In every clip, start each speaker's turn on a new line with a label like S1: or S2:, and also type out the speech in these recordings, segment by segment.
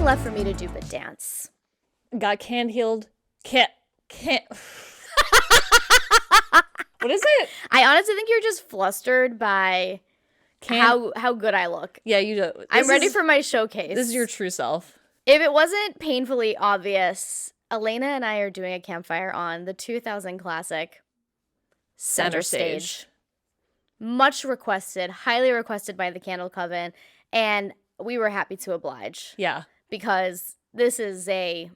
S1: left for me to do but dance.
S2: Got can't. What is it?
S1: I honestly think you're just flustered by how good I look.
S2: Yeah, you do.
S1: I'm ready for my showcase.
S2: This is your true self.
S1: If it wasn't painfully obvious, Alaina and I are doing a campfire on the 2000 classic Center Stage. Much requested, highly requested by the Candle Coven, and we were happy to oblige.
S2: Yeah.
S1: Because this is a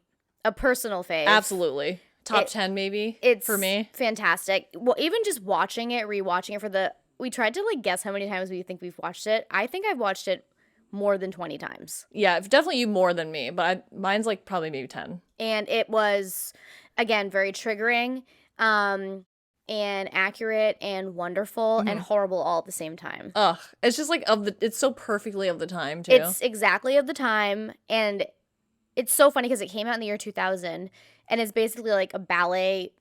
S1: personal fave.
S2: Absolutely. Top 10 maybe for me.
S1: It's fantastic. Well, even just watching it, rewatching it we tried to like guess how many times we think we've watched it. I think I've watched it more than 20 times.
S2: Yeah, definitely you more than me, but mine's like probably maybe 10. And
S1: it was, again, very triggering and accurate and wonderful and horrible all at the same time.
S2: Ugh, it's just like it's so perfectly of the time too.
S1: It's exactly of the time, and it's so funny because it came out in the year 2000, and it's basically like a ballet,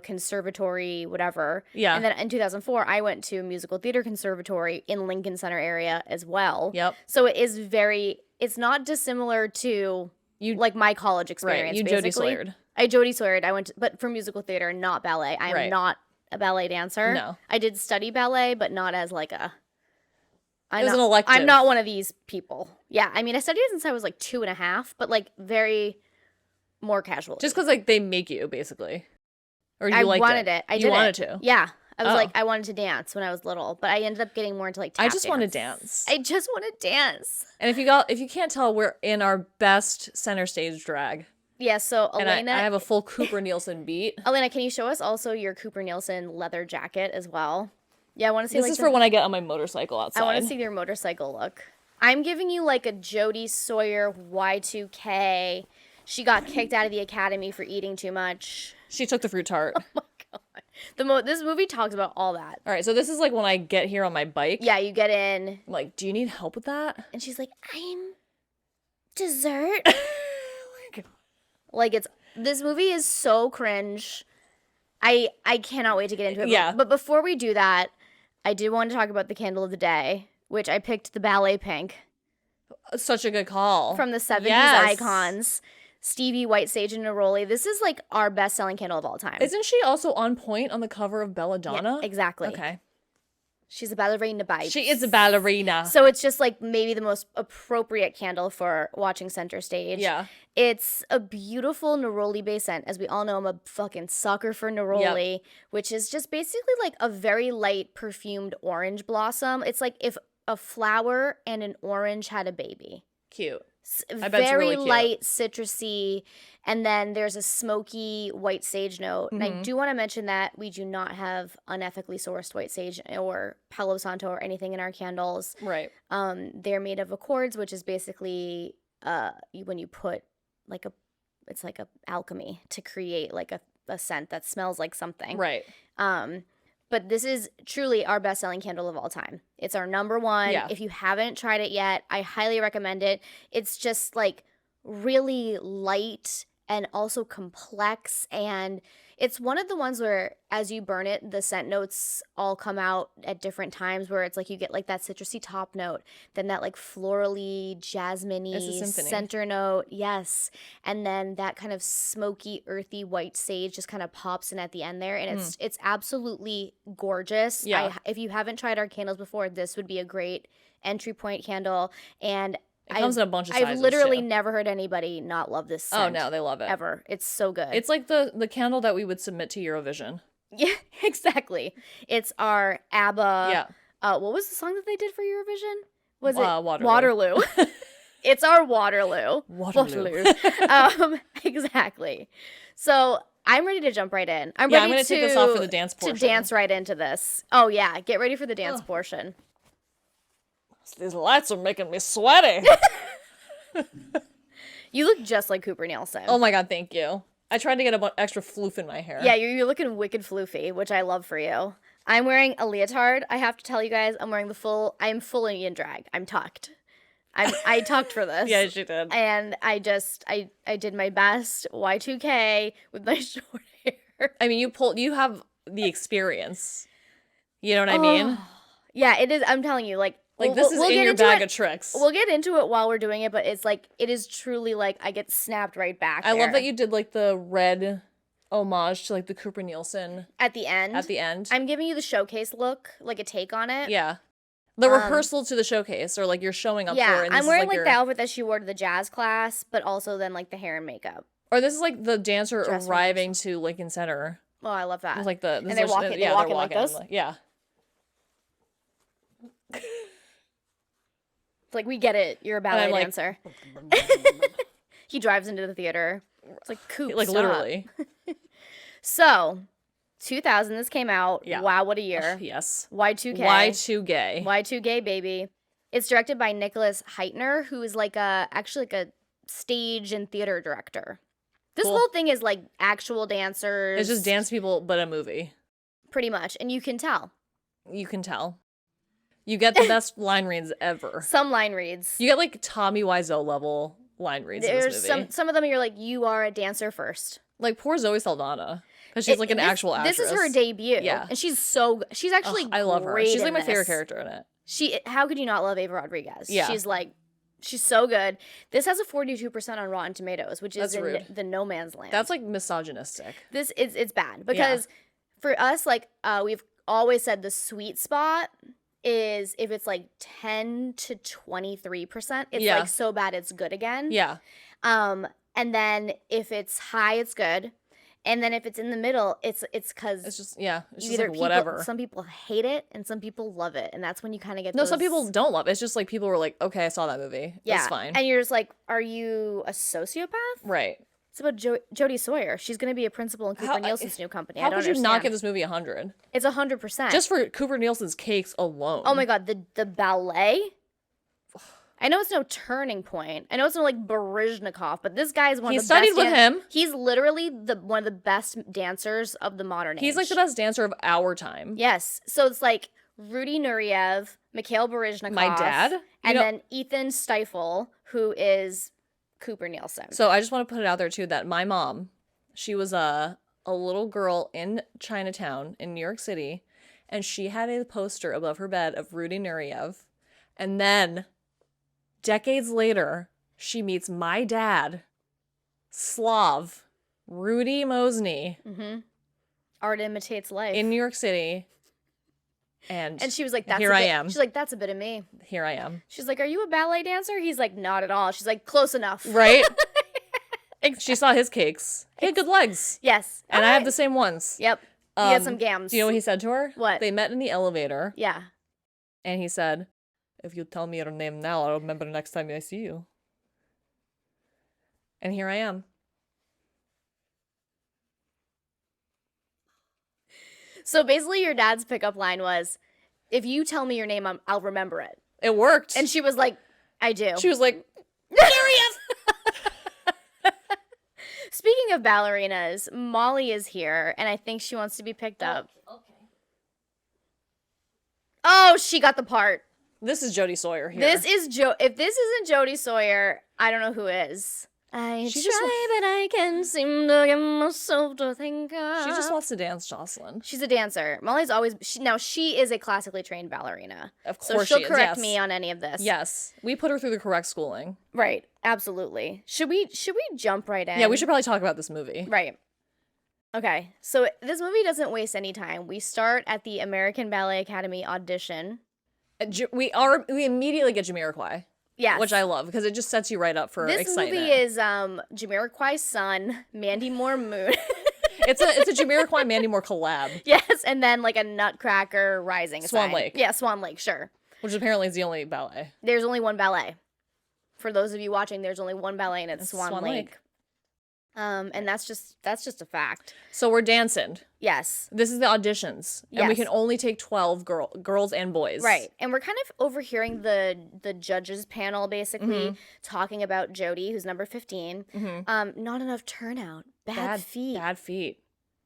S1: conservatory, whatever.
S2: Yeah.
S1: And then in 2004, I went to a musical theater conservatory in Lincoln Center area as well.
S2: Yep.
S1: So it's not dissimilar to like my college experience.
S2: Right,
S1: basically.
S2: Jody Sawyer.
S1: I Jody Sawyer. But for musical theater, not ballet. I'm not a ballet dancer.
S2: No.
S1: I did study ballet, but not as like a...
S2: It was an elective.
S1: I'm not one of these people. Yeah, I mean, I studied it since I was like 2.5, but like very more casual.
S2: Just because like they make you basically, or you
S1: I
S2: liked
S1: wanted it. I did.
S2: You wanted to.
S1: Yeah, I was I wanted to dance when I was little, but I ended up getting more into like tap
S2: I just want to
S1: dance.
S2: dance.
S1: I just want to dance.
S2: And if you can't tell, we're in our best Center Stage drag.
S1: Yeah. So Alaina,
S2: and I have a full Cooper Nielson beat.
S1: Alaina, can you show us also your Cooper Nielson leather jacket as well? Yeah, I want to see.
S2: This is for when I get on my motorcycle outside.
S1: I want to see your motorcycle look. I'm giving you like a Jody Sawyer Y2K. She got kicked out of the academy for eating too much.
S2: She took the fruit tart.
S1: Oh my god. This movie talks about all that.
S2: All right, so this is like when I get here on my bike.
S1: Yeah, you get in.
S2: I'm like, do you need help with that?
S1: And she's like, I'm dessert.
S2: Oh my god.
S1: Like this movie is so cringe. I cannot wait to get into it.
S2: Yeah.
S1: But before we do that, I did want to talk about the candle of the day, which I picked the ballet pink.
S2: Such a good call.
S1: From the 70s icons. Stevie, White Sage, and Neroli. This is like our best-selling candle of all time.
S2: Isn't she also on point on the cover of Belladonna?
S1: Yeah, exactly.
S2: Okay.
S1: She's a ballerina by.
S2: She is a ballerina.
S1: So it's just like maybe the most appropriate candle for watching Center Stage.
S2: Yeah.
S1: It's a beautiful neroli base scent. As we all know, I'm a fucking sucker for neroli, which is just basically like a very light perfumed orange blossom. It's like if a flower and an orange had a baby.
S2: Cute.
S1: I bet it's really cute. Light, citrusy, and then there's a smoky white sage note. And I do want to mention that we do not have unethically sourced white sage or Palo Santo or anything in our candles.
S2: Right.
S1: They're made of accords, which is basically when you put it's like a alchemy to create like a scent that smells like something.
S2: Right.
S1: But this is truly our best-selling candle of all time. It's our number one.
S2: Yeah.
S1: If you haven't tried it yet, I highly recommend it. It's just like really light and also complex, and it's one of the ones where as you burn it, the scent notes all come out at different times, where it's like you get like that citrusy top note, then that like florally, jasmine-y center note, yes, and then that kind of smoky, earthy white sage just kind of pops in at the end there, and it's absolutely gorgeous.
S2: Yeah.
S1: If you haven't tried our candles before, this would be a great entry point candle, and
S2: it comes in a bunch of sizes.
S1: I've literally never heard anybody not love this scent.
S2: Oh, no, they love it.
S1: Ever. It's so good.
S2: It's like the candle that we would submit to Eurovision.
S1: Yeah, exactly. It's our ABBA.
S2: Yeah.
S1: What was the song that they did for Eurovision? Was it
S2: Waterloo?
S1: It's our Waterloo.
S2: Waterloo.
S1: Exactly. So I'm ready to jump right in. I'm
S2: going to take this off for the dance portion.
S1: To dance right into this. Oh, yeah. Get ready for the dance portion.
S2: These lights are making me sweaty.
S1: You look just like Cooper Nielson.
S2: Oh my god, thank you. I tried to get a extra floof in my hair.
S1: Yeah, you're looking wicked floofy, which I love for you. I'm wearing a leotard. I have to tell you guys, I'm fully in drag. I'm tucked. I tucked for this.
S2: Yeah, she did.
S1: And I did my best Y2K with my short hair.
S2: I mean, you have the experience. You know what I mean?
S1: Yeah, it is. I'm telling you, like
S2: Like, this is in your bag of tricks.
S1: We'll get into it while we're doing it, but it's like, it is truly like, I get snapped right back
S2: I
S1: there.
S2: love that you did, like, the red homage to, like, the Cooper Nielson.
S1: At the end?
S2: At the end.
S1: I'm giving you the showcase look, like a take on it.
S2: Yeah. The rehearsal to the showcase, or, like, you're showing up for it. And
S1: I'm wearing, like,
S2: your...
S1: the outfit that she wore to the jazz class, but also then, like, the hair and makeup.
S2: Or this is, like, the dancer arriving to Lincoln Center.
S1: Oh, I love that.
S2: It's like the...
S1: And they're walking like this?
S2: Yeah.
S1: It's like, we get it. You're a ballet dancer. He drives into the theater. It's like, Coop,
S2: like,
S1: stop.
S2: literally.
S1: So, 2000, this came out.
S2: Yeah.
S1: Wow, what a year.
S2: Yes.
S1: Y2K.
S2: Y2Gay.
S1: Y2Gay, baby. It's directed by Nicholas Heitner, who is like actually like a stage and theater director. This whole thing is like actual dancers.
S2: It's just dance people, but a movie.
S1: Pretty much. And you can tell.
S2: You can tell. You get the best line reads ever.
S1: Some line reads.
S2: You get like Tommy Wiseau level line reads in this movie.
S1: Some of them you're like, you are a dancer first.
S2: Like poor Zoe Saldana. Because she's like an actual actress.
S1: This is her debut.
S2: Yeah.
S1: And she's actually
S2: I love her. She's like my favorite
S1: this.
S2: character in it.
S1: How could you not love Ava Rodriguez?
S2: Yeah.
S1: She's so good. This has a 42% on Rotten Tomatoes, which is in the no man's land.
S2: That's like misogynistic.
S1: It's bad because for us, like we've always said, the sweet spot is if it's like 10 to 23%. It's like so bad it's good again.
S2: Yeah.
S1: And then if it's high, it's good. And then if it's in the middle, it's because
S2: it's just like whatever.
S1: Some people hate it and some people love it, and that's when you kind of get
S2: some people don't love it. It's just like people were like, okay, I saw that movie. Yeah, that's fine.
S1: And you're just like, are you a sociopath?
S2: Right.
S1: It's about Jody Sawyer. She's going to be a principal in Cooper Nielson's new company.
S2: How could you not give this movie 100?
S1: It's 100%.
S2: Just for Cooper Nielson's cakes alone.
S1: Oh my god, the ballet. I know it's no Turning Point. I know it's no like Baryshnikov, but this guy is one of the best.
S2: He studied with him.
S1: He's literally one of the best dancers of the modern age.
S2: He's like the best dancer of our time.
S1: Yes. So it's like Rudy Nureyev, Mikhail Baryshnikov.
S2: My dad.
S1: And then Ethan Stiefel, who is Cooper Nielson.
S2: So I just want to put it out there too that my mom, she was a little girl in Chinatown in New York City, and she had a poster above her bed of Rudy Nureyev. And then decades later, she meets my dad, Slav, Rudy Mosny.
S1: Mm-hmm. Art imitates life.
S2: In New York City. And
S1: she was like,
S2: I am.
S1: She's like, that's a bit of me.
S2: Here I am.
S1: She's like, are you a ballet dancer? He's like, not at all. She's like, close enough.
S2: Right? She saw his cakes. He had good legs.
S1: Yes.
S2: And I have the same ones.
S1: Yep. He had some gams.
S2: Do you know what he said to her?
S1: What?
S2: They met in the elevator.
S1: Yeah.
S2: And he said, if you tell me your name now, I'll remember the next time I see you. And here I am.
S1: So basically your dad's pickup line was, if you tell me your name, I'll remember it.
S2: It worked.
S1: And she was like, I do.
S2: She was like, there he is!
S1: Speaking of ballerinas, Molly is here, and I think she wants to be picked up.
S2: Okay.
S1: Oh, she got the part.
S2: This is Jody Sawyer here.
S1: If this isn't Jody Sawyer, I don't know who is. I try, but I can't seem to get myself to think of.
S2: She just wants to dance, Jocelyn.
S1: She's a dancer. Molly's always... she is a classically trained ballerina.
S2: Of course
S1: so
S2: she is,
S1: correct me on any of this.
S2: Yes. We put her through the correct schooling.
S1: Right. Absolutely. Should we jump right in?
S2: Yeah, we should probably talk about this movie.
S1: Right. Okay. So this movie doesn't waste any time. We start at the American Ballet Academy audition.
S2: We immediately get Jamiroquai.
S1: Yes.
S2: Which I love, because it just sets you right up for excitement.
S1: This movie is Jamiroquai's son, Mandy Moore Moon.
S2: It's a Jamiroquai Mandy Moore collab.
S1: Yes, and then like a Nutcracker Rising
S2: Swan
S1: sign.
S2: Lake.
S1: Yeah, Swan Lake, sure.
S2: Which apparently is the only ballet.
S1: There's only one ballet. For those of you watching, there's only one ballet, and it's Swan Lake. And that's just a fact.
S2: So we're dancing.
S1: Yes.
S2: This is the auditions. And we can only take 12 girls and boys.
S1: Right. And we're kind of overhearing the judges panel basically talking about Jody, who's number 15.
S2: Mm-hmm.
S1: Not enough turnout. Bad feet.
S2: Bad feet.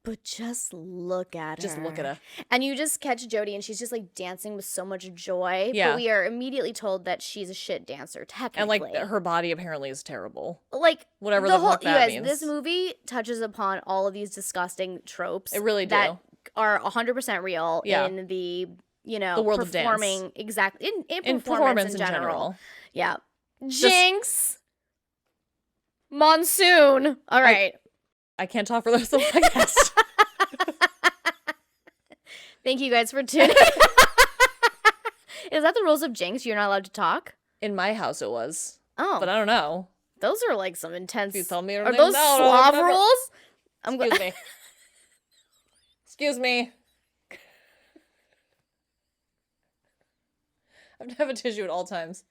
S1: But just look at her.
S2: Just look at her.
S1: And you just catch Jody, and she's just, like, dancing with so much joy.
S2: Yeah.
S1: But we are immediately told that she's a shit dancer, technically.
S2: And, like, her body apparently is terrible.
S1: Like,
S2: whatever the fuck that means.
S1: This movie touches upon all of these disgusting tropes.
S2: It really do.
S1: That are 100% real in the
S2: the world of dance.
S1: performing exactly in
S2: performance
S1: in general. Yeah. Jinx. Monsoon. All right.
S2: I can't talk for the rest of the podcast.
S1: Thank you guys for tuning. Is that the rules of Jinx? You're not allowed to talk?
S2: In my house it was.
S1: Oh.
S2: But I don't know.
S1: Those are like some intense.
S2: You tell me.
S1: Are those suave rules?
S2: Excuse me. Excuse me. I have to have a tissue at all times.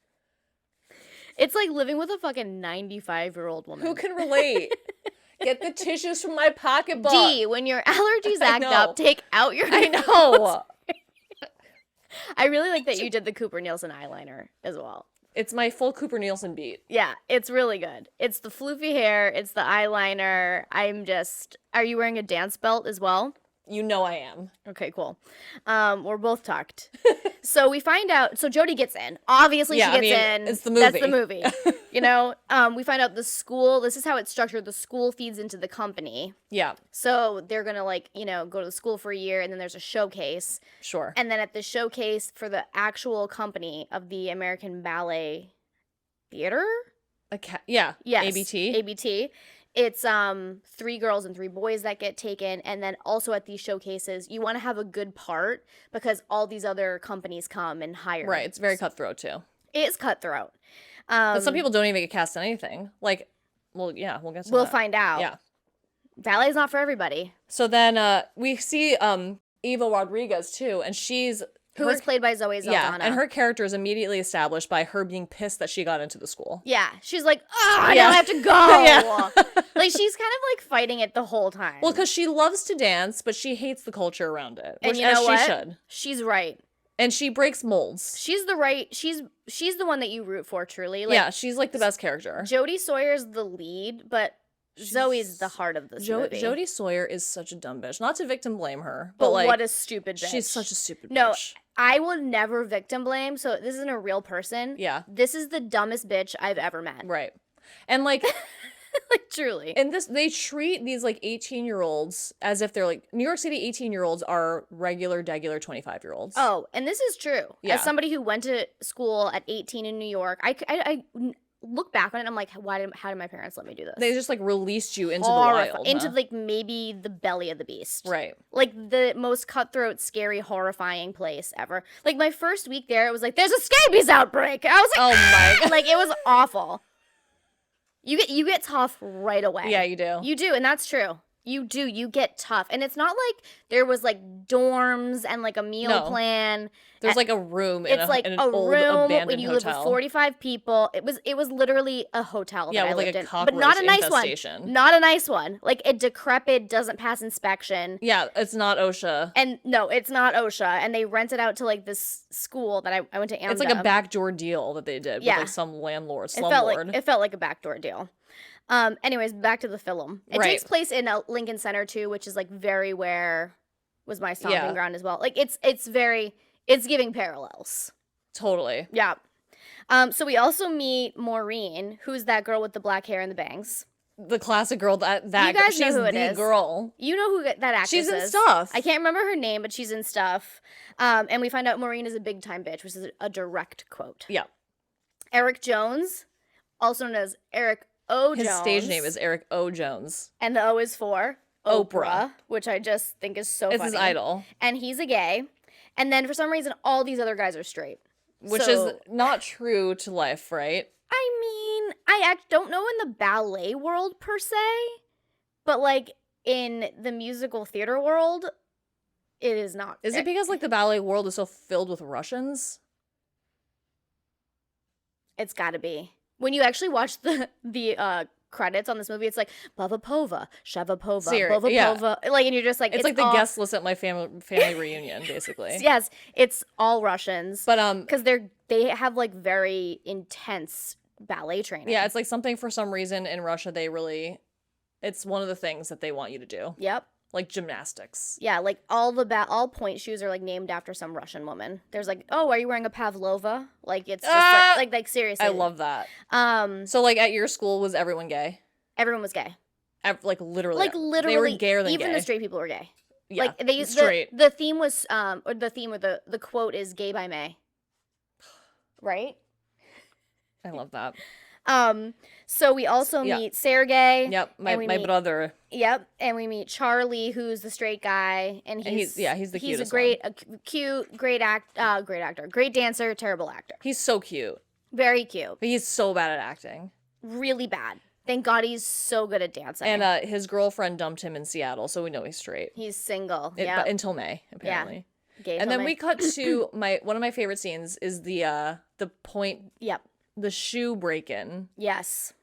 S1: It's like living with a fucking 95-year-old woman.
S2: Who can relate? Get the tissues from my pocketbook.
S1: D, when your allergies act up, take out your
S2: I know.
S1: I really like that you did the Cooper Nielson eyeliner as well.
S2: It's my full Cooper Nielson beat.
S1: Yeah, it's really good. It's the floofy hair. It's the eyeliner. Are you wearing a dance belt as well?
S2: You know I am.
S1: Okay, cool. We're both tucked. So we find out, so Jody gets in. Obviously she gets in.
S2: It's the movie.
S1: That's the movie. We find out the school, this is how it's structured. The school feeds into the company.
S2: Yeah.
S1: So they're going to go to the school for a year, and then there's a showcase.
S2: Sure.
S1: And then at the showcase for the actual company of the American Ballet Theater?
S2: Yes.
S1: ABT. ABT. It's 3 girls and 3 boys that get taken, and then also at these showcases, you want to have a good part because all these other companies come and hire.
S2: Right, it's very cutthroat too.
S1: It is cutthroat.
S2: But some people don't even get cast in anything. Like, well, yeah, we'll get to that.
S1: We'll find out.
S2: Yeah.
S1: Ballet is not for everybody.
S2: So then we see Eva Rodriguez too, and
S1: who is played by Zoe Saldana.
S2: Yeah, and her character is immediately established by her being pissed that she got into the school.
S1: Yeah, she's like, I don't have to go. Yeah. Like, she's kind of like fighting it the whole time.
S2: Well, because she loves to dance, but she hates the culture around it.
S1: And
S2: which,
S1: you know what?
S2: She should.
S1: She's right.
S2: And she breaks molds.
S1: She's the one that you root for, truly. Like,
S2: yeah, she's like the best character.
S1: Jody Sawyer's the lead, but Zoe's the heart of this movie.
S2: Jody Sawyer is such a dumb bitch. Not to victim blame her, but like,
S1: what a stupid bitch.
S2: She's such a stupid bitch.
S1: No, I will never victim blame, so this isn't a real person.
S2: Yeah.
S1: This is the dumbest bitch I've ever met.
S2: Right. And like
S1: like, truly.
S2: And they treat these like 18-year-olds as if they're like New York City 18-year-olds are regular 25-year-olds.
S1: Oh, and this is true.
S2: Yeah.
S1: As somebody who went to school at 18 in New York, I look back on it and I'm like, how did my parents let me do this?
S2: They just like released you into the wild.
S1: Into like maybe the belly of the beast.
S2: Right.
S1: Like the most cutthroat, scary, horrifying place ever. Like my first week there, it was like, there's a scabies outbreak. I was like,
S2: oh my God.
S1: Like, it was awful. You get tough right away.
S2: Yeah, you do.
S1: You do, and that's true. You do. You get tough. And it's not like there was like dorms and like a meal plan.
S2: There's like a room
S1: in
S2: an old abandoned
S1: when you
S2: hotel.
S1: live with 45 people. It was literally a hotel that I
S2: with
S1: lived
S2: like a
S1: in.
S2: cockroach
S1: But not a nice
S2: infestation.
S1: one. Not a nice one. Like a decrepit, doesn't pass inspection.
S2: Yeah, it's not OSHA.
S1: And no, it's not OSHA. And they rent it out to like this school that I went to AMDA.
S2: It's like a backdoor deal that they did with like some landlord, slumlord.
S1: It felt like a backdoor deal. Anyways, back to the film. It takes place in Lincoln Center too, which is like very where was my stomping ground as well. Like it's giving parallels.
S2: Totally.
S1: Yeah. So we also meet Maureen, who's that girl with the black hair and the bangs.
S2: The classic girl that
S1: you guys know
S2: she's
S1: who it
S2: the
S1: is.
S2: girl.
S1: You know who that actress is.
S2: She's in Stuff.
S1: I can't remember her name, but she's in Stuff. And we find out Maureen is a big time bitch, which is a direct quote.
S2: Yeah.
S1: Eric Jones, also known as Eric O.
S2: His
S1: Jones.
S2: stage name is Eric O. Jones.
S1: And the O is for Oprah, which I just think is so funny.
S2: It's his idol.
S1: And he's a gay. And then for some reason, all these other guys are straight.
S2: Which is not true to life, right?
S1: I mean, I don't know in the ballet world per se, but like in the musical theater world, it is not.
S2: Is it because like the ballet world is so filled with Russians?
S1: It's gotta be. When you actually watch the credits on this movie, it's like Bavapova, Shavapova, Bovapova, like, and you're just like,
S2: it's like the guest list at my family reunion, basically.
S1: Yes, it's all Russians,
S2: but
S1: because they have like very intense ballet training.
S2: Yeah, it's like something for some reason in Russia it's one of the things that they want you to do.
S1: Yep.
S2: Like gymnastics.
S1: Yeah, like all point shoes are like named after some Russian woman. There's like, oh, are you wearing a Pavlova? Like it's just like seriously.
S2: I love that. So like at your school was everyone gay?
S1: Everyone was gay.
S2: Like literally.
S1: Like literally.
S2: They were gayer than
S1: even
S2: gay.
S1: the straight people were gay.
S2: Yeah,
S1: Like they
S2: straight.
S1: the theme was or the quote is "Gay by May," right?
S2: I love that.
S1: So we also
S2: Yeah.
S1: meet Sergey.
S2: Yep,
S1: and we
S2: my
S1: meet
S2: brother.
S1: Yep, and we meet Charlie, who's the straight guy, and
S2: he's the
S1: he's a
S2: cutest
S1: great, cute, great actor, great dancer, terrible actor,
S2: He's so cute,
S1: very cute,
S2: but he's so bad at acting.
S1: really bad. Thank God he's so good at dancing.
S2: And his girlfriend dumped him in Seattle, so we know he's straight.
S1: He's single.
S2: But until May, apparently.
S1: Yeah.
S2: And then we cut to one of my favorite scenes is the point.
S1: Yep.
S2: The shoe break-in.
S1: Yes.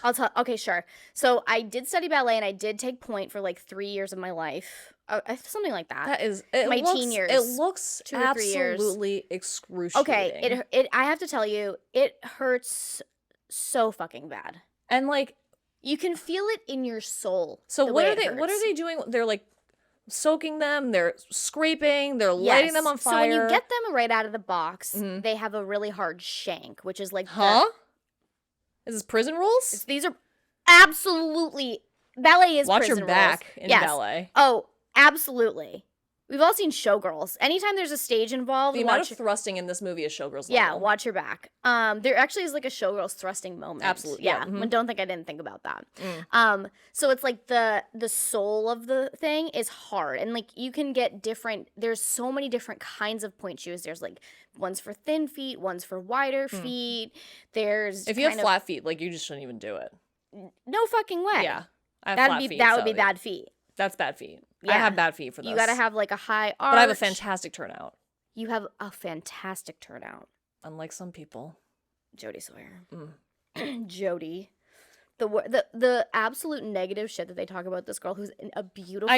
S1: Okay, sure. So I did study ballet and I did take point for like 3 years of my life. Something like that.
S2: That is
S1: teen years.
S2: It looks
S1: 2 or 3 years.
S2: absolutely excruciating.
S1: Okay, it I have to tell you, it hurts so fucking bad.
S2: And like
S1: you can feel it in your soul.
S2: So what are they doing? They're like soaking them, they're scraping, they're lighting them on fire.
S1: So when you get them right out of the box, they have a really hard shank, which is like
S2: Is this prison rules?
S1: These are absolutely ballet is
S2: Watch
S1: prison
S2: your back
S1: rules.
S2: in ballet.
S1: Oh, absolutely. We've all seen Showgirls. Anytime there's a stage involved,
S2: the amount of thrusting in this movie is Showgirls level.
S1: Yeah, watch your back. There actually is like a Showgirls thrusting moment.
S2: Absolutely.
S1: Yeah. Don't think I didn't think about that. So it's like the soul of the thing is hard, and like you can get different. There's so many different kinds of point shoes. There's like ones for thin feet, ones for wider feet. There's
S2: if you have flat feet, like you just shouldn't even do it.
S1: No fucking way.
S2: Yeah, I have flat feet.
S1: That would be bad feet.
S2: That's bad feet.
S1: Yeah.
S2: I have bad feet for this.
S1: You gotta have like a high arch.
S2: But I have a fantastic turnout.
S1: You have a fantastic turnout.
S2: Unlike some people.
S1: Jody Sawyer. Jody. The absolute negative shit that they talk about this girl who's a beautiful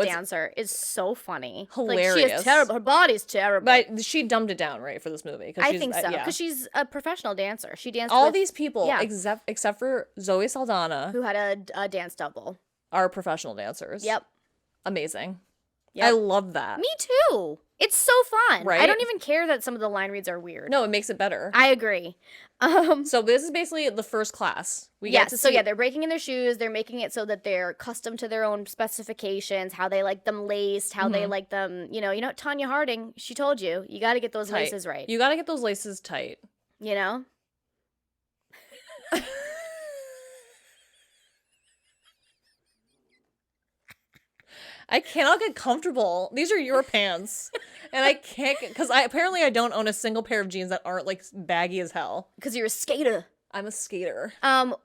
S1: dancer is so funny.
S2: Hilarious.
S1: Like, she is terrible. Her body's terrible.
S2: But she dumbed it down, right, for this movie.
S1: I think so. Because she's a professional dancer. She danced
S2: all
S1: with
S2: these people, except for Zoe Saldana,
S1: who had a dance double,
S2: are professional dancers.
S1: Yep.
S2: Amazing.
S1: Yep.
S2: I love that.
S1: Me too. It's so fun.
S2: Right?
S1: I don't even care that some of the line reads are weird.
S2: No, it makes it better.
S1: I agree.
S2: So this is basically the first class.
S1: They're breaking in their shoes. They're making it so that they're custom to their own specifications, how they like them laced, how they like them, you know, Tanya Harding, she told you got to get those laces right.
S2: You got to get those laces tight.
S1: You know?
S2: I cannot get comfortable. These are your pants. And I can't, because apparently I don't own a single pair of jeans that aren't like baggy as hell.
S1: Because you're a skater.
S2: I'm a skater.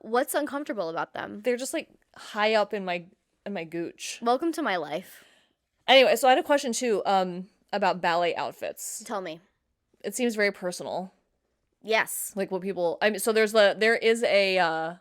S1: What's uncomfortable about them?
S2: They're just like high up in my gooch.
S1: Welcome to my life.
S2: Anyway, so I had a question too, about ballet outfits.
S1: Tell me.
S2: It seems very personal.
S1: Yes.
S2: Like what people, so there is a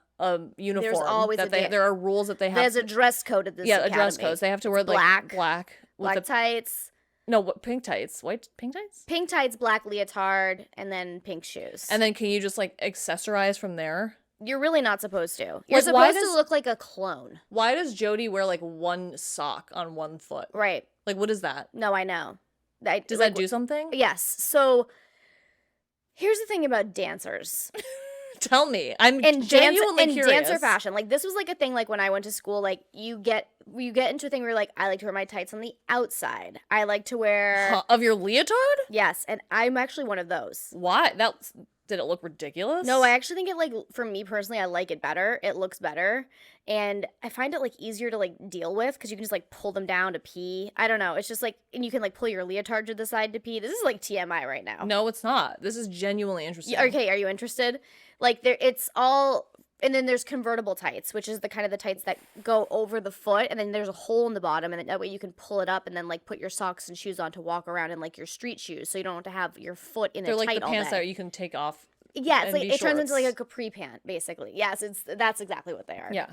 S2: uniform.
S1: There's always
S2: there are rules that they have.
S1: There's a dress code at this academy.
S2: A dress code. They have to wear like black
S1: tights.
S2: No, pink tights. Pink tights?
S1: Pink tights, black leotard, and then pink shoes.
S2: And then can you just like accessorize from there?
S1: You're really not supposed to. You're supposed to look like a clone.
S2: Why does Jody wear like one sock on one foot?
S1: Right.
S2: Like what is that?
S1: No, I know.
S2: Does that do something?
S1: Yes. So here's the thing about dancers.
S2: Tell me. I'm genuinely curious.
S1: Dancer fashion. Like this was like a thing like when I went to school, like you get into a thing where you're like, I like to wear my tights on the outside. I like to wear
S2: of your leotard?
S1: Yes, and I'm actually one of those.
S2: Why? Did it look ridiculous?
S1: No, I actually think it like for me personally, I like it better. It looks better. And I find it like easier to like deal with because you can just like pull them down to pee. I don't know. It's just like, and you can like pull your leotard to the side to pee. This is like TMI right now.
S2: No, it's not. This is genuinely interesting.
S1: Okay, are you interested? Like it's all, and then there's convertible tights, which is the kind of the tights that go over the foot, and then there's a hole in the bottom, and then that way you can pull it up and then like put your socks and shoes on to walk around in like your street shoes, so you don't have to have your foot in
S2: They're
S1: a tight all day.
S2: They're like the pants that you can take off.
S1: Yeah, it's like it turns into like a capri pant, basically. Yes, that's exactly what they are.
S2: Yeah.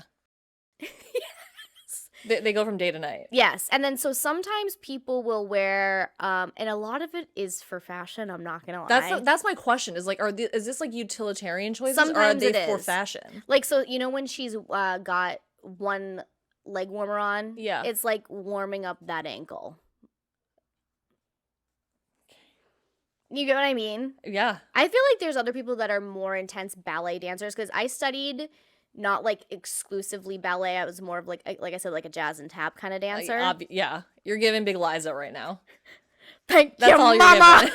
S2: They go from day to night.
S1: Yes, and then so sometimes people will wear, and a lot of it is for fashion. I'm not gonna lie.
S2: That's my question. Is like, is this like utilitarian choices,
S1: sometimes
S2: or are they for fashion?
S1: Like, so you know when she's got one leg warmer on,
S2: yeah,
S1: it's like warming up that ankle. You get what I mean?
S2: Yeah.
S1: I feel like there's other people that are more intense ballet dancers because I studied not like exclusively ballet. I was more of like I said, like a jazz and tap kind of dancer.
S2: Yeah, you're giving Big Liza right now.
S1: Thank
S2: That's
S1: you,
S2: all
S1: mama.
S2: you're giving.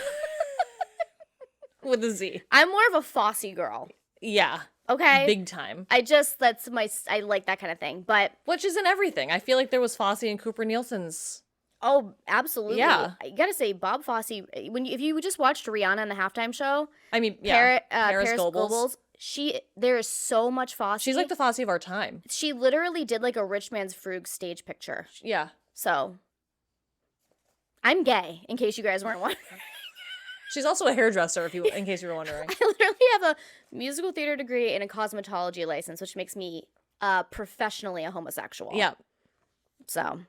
S2: With a Z.
S1: I'm more of a Fosse girl.
S2: Yeah.
S1: Okay.
S2: Big time.
S1: I like that kind of thing. But
S2: which isn't everything. I feel like there was Fosse and Cooper Nielson's.
S1: Oh, absolutely.
S2: Yeah.
S1: I gotta say, Bob Fosse, if you just watched Rihanna in the halftime show,
S2: I mean, yeah.
S1: Paris Goebels, there is so much Fosse.
S2: She's like the Fosse of our time.
S1: She literally did like a rich man's Frug stage picture.
S2: Yeah.
S1: So, I'm gay, in case you guys weren't wondering.
S2: She's also a hairdresser, in case you were wondering.
S1: I literally have a musical theater degree and a cosmetology license, which makes me professionally a homosexual.
S2: Yeah.
S1: So,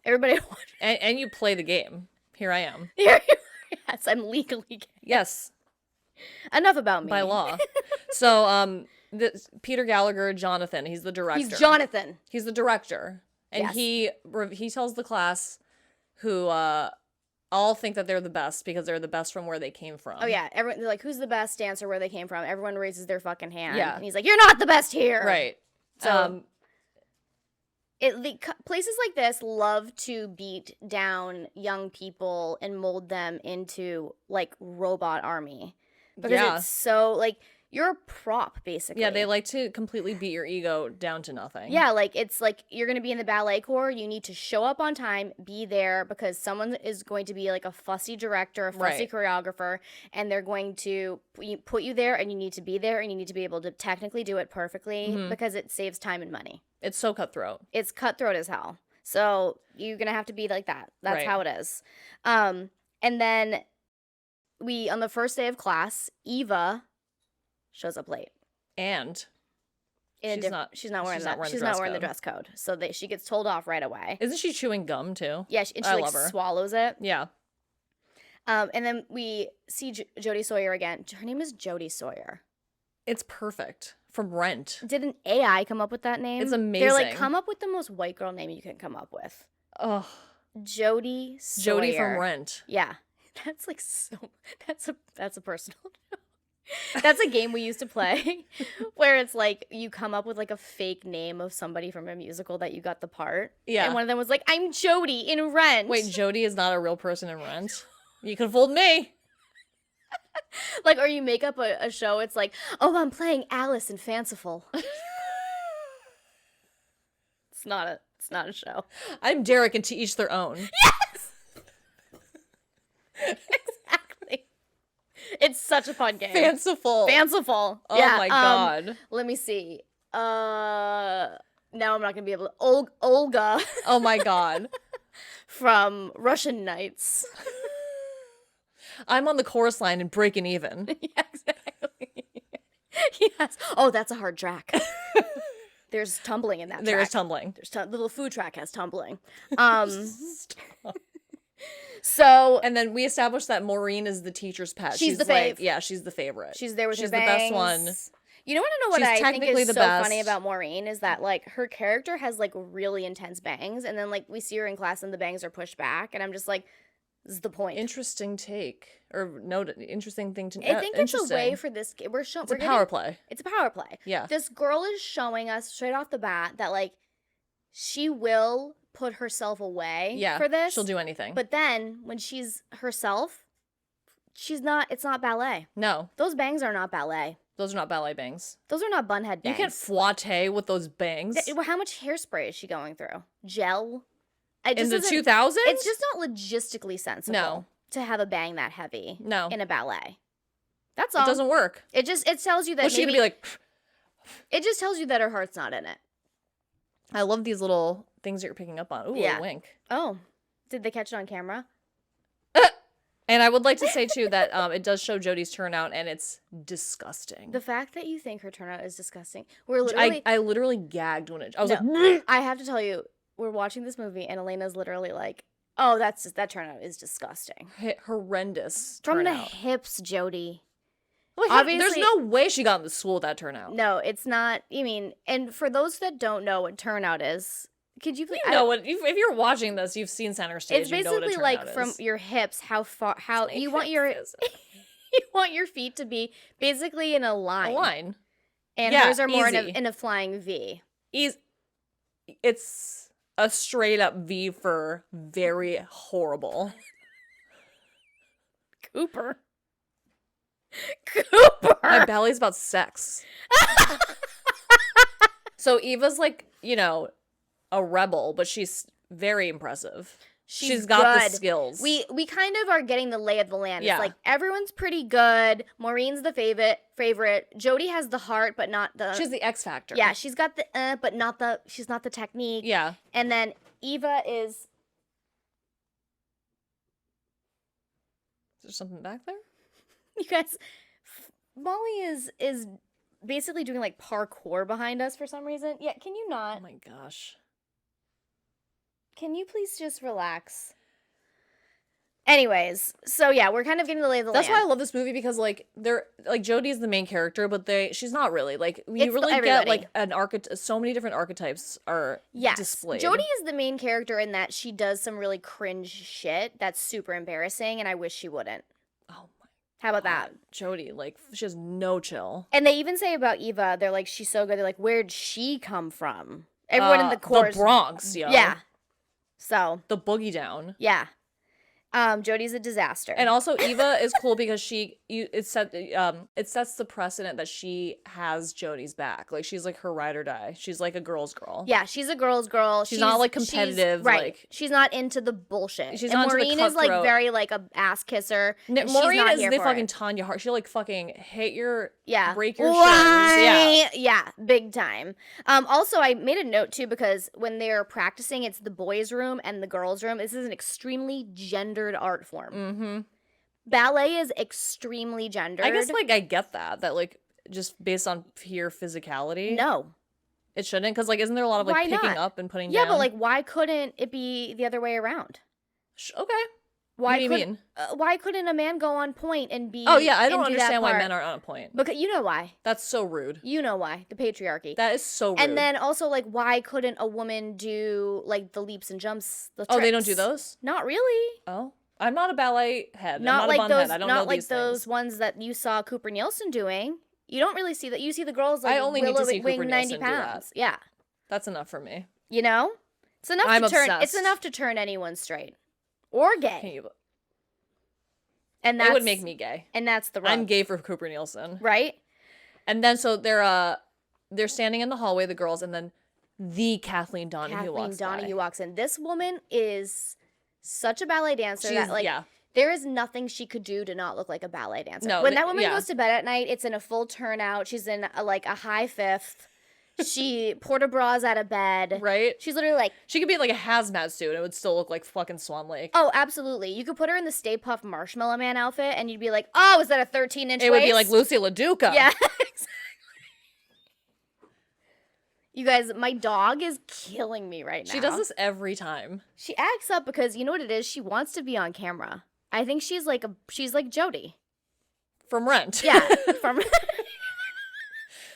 S1: everybody.
S2: And you play the game. Here I am.
S1: Yes, I'm legally gay.
S2: Yes.
S1: Enough about me.
S2: By law. So, Peter Gallagher, Jonathan, he's the director.
S1: He's Jonathan.
S2: He's the director. And
S1: yes.
S2: he tells the class who all think that they're the best because they're the best from where they came from.
S1: Oh, yeah. They're like, who's the best dancer where they came from? Everyone raises their fucking hand.
S2: Yeah.
S1: And he's like, you're not the best here.
S2: Right.
S1: So, places like this love to beat down young people and mold them into, like, robot army. Because it's so, like, you're a prop, basically.
S2: Yeah, they like to completely beat your ego down to nothing.
S1: Yeah, like, it's like, you're going to be in the ballet corps, you need to show up on time, be there, because someone is going to be, like, a fussy director, a fussy choreographer, and they're going to put you there, and you need to be there, and you need to be able to technically do it perfectly, because it saves time and money.
S2: It's so cutthroat. It's
S1: cutthroat as hell. So, you're going to have to be like that. That's how it is. And then, on the first day of class, Eva shows up late,
S2: and
S1: she's not wearing the dress code, so she gets told off right away.
S2: Isn't she chewing gum too?
S1: Yeah, she like swallows it.
S2: Yeah.
S1: And then we see Jody Sawyer again. Her name is Jody Sawyer.
S2: It's perfect. From Rent.
S1: Did an AI come up with that name?
S2: It's amazing.
S1: They're like, come up with the most white girl name you can come up with.
S2: Oh,
S1: Jody Sawyer.
S2: Jody from Rent.
S1: Yeah, that's like that's a personal. That's a game we used to play where it's like you come up with like a fake name of somebody from a musical that you got the part.
S2: Yeah.
S1: And one of them was like, I'm Jody in Rent.
S2: Wait, Jody is not a real person in Rent? You could have fooled me.
S1: Like, or you make up a show, it's like, oh, I'm playing Alice in Fanciful. It's not a show.
S2: I'm Derek and To Each Their Own.
S1: Yes! Exactly. It's such a fun game.
S2: Fanciful.
S1: Oh
S2: yeah, my God.
S1: Let me see. Now I'm not going to be able to. Olga.
S2: Oh my God.
S1: From Russian Nights.
S2: I'm on the chorus line and breaking even.
S1: Yeah, exactly. Yes. Oh, that's a hard track. There's tumbling in that track.
S2: There is tumbling.
S1: The little food track has tumbling. So,
S2: and then we established that Maureen is the teacher's pet.
S1: She's the fave.
S2: Yeah, she's the favorite.
S1: She's there with
S2: she's
S1: her bangs.
S2: the best one.
S1: You know what I think is so
S2: best.
S1: funny about Maureen is that, like, her character has, like, really intense bangs, and then, like, we see her in class and the bangs are pushed back, and I'm just like, this is the point.
S2: Interesting take. Or no, interesting thing to
S1: I think it's a way for this. It's
S2: a power play.
S1: It's a power play.
S2: Yeah.
S1: This girl is showing us straight off the bat that, like, she will put herself away for this.
S2: She'll do anything.
S1: But then when she's herself, it's not ballet.
S2: No.
S1: Those bangs are not ballet.
S2: Those are not ballet bangs.
S1: Those are not bunhead bangs.
S2: You can't fouette with those bangs.
S1: How much hairspray is she going through? Gel?
S2: In the 2000s?
S1: It's just not logistically sensible to have a bang that heavy in a ballet. That's all.
S2: It doesn't work.
S1: It tells you that
S2: What's she gonna be like?
S1: It just tells you that her heart's not in it.
S2: I love these little things that you're picking up on. Ooh, a wink.
S1: Oh, did they catch it on camera?
S2: And I would like to say, too, that it does show Jody's turnout, and it's disgusting.
S1: The fact that you think her turnout is disgusting. I
S2: literally gagged when I was like...
S1: I have to tell you, we're watching this movie, and Alaina's literally like, oh, that turnout is disgusting.
S2: Horrendous
S1: From
S2: turnout.
S1: the hips, Jody.
S2: Like, obviously, there's no way she got into school with that turnout.
S1: No, it's not. I mean, and for those that don't know what turnout is... Could you please?
S2: If you're watching this, you've seen Center Stage.
S1: It's basically like from your hips, how you want your you want your feet to be basically in a line. And
S2: Yeah,
S1: hers are more
S2: easy.
S1: in a flying V.
S2: It's a straight up V for very horrible.
S1: Cooper. Cooper!
S2: My ballet's about sex. So Eva's like, you know, a rebel, but she's very impressive. She's got the
S1: good.
S2: skills.
S1: We kind of are getting the lay of the land.
S2: Yeah.
S1: It's like everyone's pretty good. Maureen's the favorite. Jody has the heart, but not the.
S2: She's the X factor.
S1: Yeah, she's got the but not the. She's not the technique.
S2: Yeah.
S1: And then Eva is.
S2: Is there something back there?
S1: You guys, Molly is basically doing like parkour behind us for some reason. Yeah, can you
S2: Oh
S1: not?
S2: my gosh.
S1: Can you please just relax? Anyways, so yeah, we're kind of getting the lay of the
S2: That's
S1: land.
S2: why I love this movie, because like they're like Jodie's the main character, but she's not really. Like you
S1: It's
S2: really get
S1: everybody.
S2: like an so many different archetypes are displayed.
S1: Jody is the main character in that she does some really cringe shit that's super embarrassing, and I wish she wouldn't.
S2: Oh my
S1: How about
S2: God.
S1: that?
S2: Jodie, like she has no chill.
S1: And they even say about Eva, they're like, she's so good. They're like, where'd she come from? Everyone in the chorus.
S2: The Bronx, yo.
S1: Yeah. So,
S2: The boogie down.
S1: yeah. Jody's a disaster.
S2: And also Eva is cool because it sets the precedent that she has Jodie's back. Like she's like her ride or die. She's like a girl's girl.
S1: yeah, she's a girl's girl.
S2: She's not, like, competitive,
S1: right.
S2: like-
S1: She's not into the bullshit.
S2: She's
S1: and
S2: not into the
S1: Maureen is like
S2: cutthroat.
S1: very like a ass kisser. and she's
S2: Maureen
S1: not
S2: is
S1: here
S2: the
S1: for
S2: fucking
S1: it.
S2: Tanya Hart. She'll like fucking hit your break your shins.
S1: Right. Yeah, big time. Also, I made a note too because when they're practicing, it's the boys' room and the girls' room. This is an extremely gendered art form.
S2: Mm-hmm.
S1: Ballet is extremely gendered.
S2: I guess like I get that like just based on pure physicality.
S1: No.
S2: It shouldn't, because like isn't there a lot of like
S1: Why
S2: picking
S1: not?
S2: up and putting
S1: Yeah,
S2: down?
S1: but like, why couldn't it be the other way around?
S2: Okay.
S1: Why
S2: What do you
S1: couldn't-
S2: mean?
S1: Why couldn't a man go on point and be?
S2: Oh yeah, I don't
S1: and do that
S2: understand why
S1: part?
S2: men aren't on a point.
S1: Because you know why.
S2: That's so rude.
S1: You know why. The patriarchy.
S2: That is so rude.
S1: And then also like, why couldn't a woman do like the leaps and jumps? The
S2: oh, they don't do
S1: tricks?
S2: those?
S1: Not really.
S2: Oh, I'm not a ballet head.
S1: Not
S2: I'm not
S1: like
S2: a bun
S1: those.
S2: head. I don't
S1: Not
S2: know
S1: like
S2: these
S1: those
S2: things.
S1: ones that you saw Cooper Nielson doing. You don't really see that. You see the girls like
S2: I only need to see
S1: weighing
S2: Cooper
S1: 90
S2: Nielson do that.
S1: pounds. Yeah.
S2: That's enough for me.
S1: You know, it's enough
S2: I'm
S1: to turn.
S2: obsessed.
S1: It's enough to turn anyone straight or
S2: Can
S1: gay.
S2: you?
S1: And
S2: It
S1: that's
S2: would make me gay.
S1: And that's the rub.
S2: I'm gay for Cooper Nielson.
S1: Right?
S2: And then so they're standing in the hallway, the girls, and then the Kathleen Donahue walks by.
S1: in. This woman is such a ballet dancer that like
S2: yeah.
S1: there is nothing she could do to not look like a ballet dancer.
S2: No,
S1: when that woman
S2: yeah.
S1: goes to bed at night, it's in a full turnout. She's in like a high fifth. She porta bras out of bed.
S2: Right?
S1: She's literally like,
S2: She could be in, like a hazmat suit and it would still look like fucking Swan Lake.
S1: oh, absolutely. You could put her in the Stay Puft Marshmallow Man outfit and you'd be like, oh, is that a 13-inch
S2: It
S1: waist?
S2: would be like Lucy LaDuca.
S1: Yeah, exactly. You guys, my dog is killing me right now.
S2: She does this every time.
S1: She acts up because you know what it is? She wants to be on camera. I think she's like Jody.
S2: From Rent.
S1: Yeah, from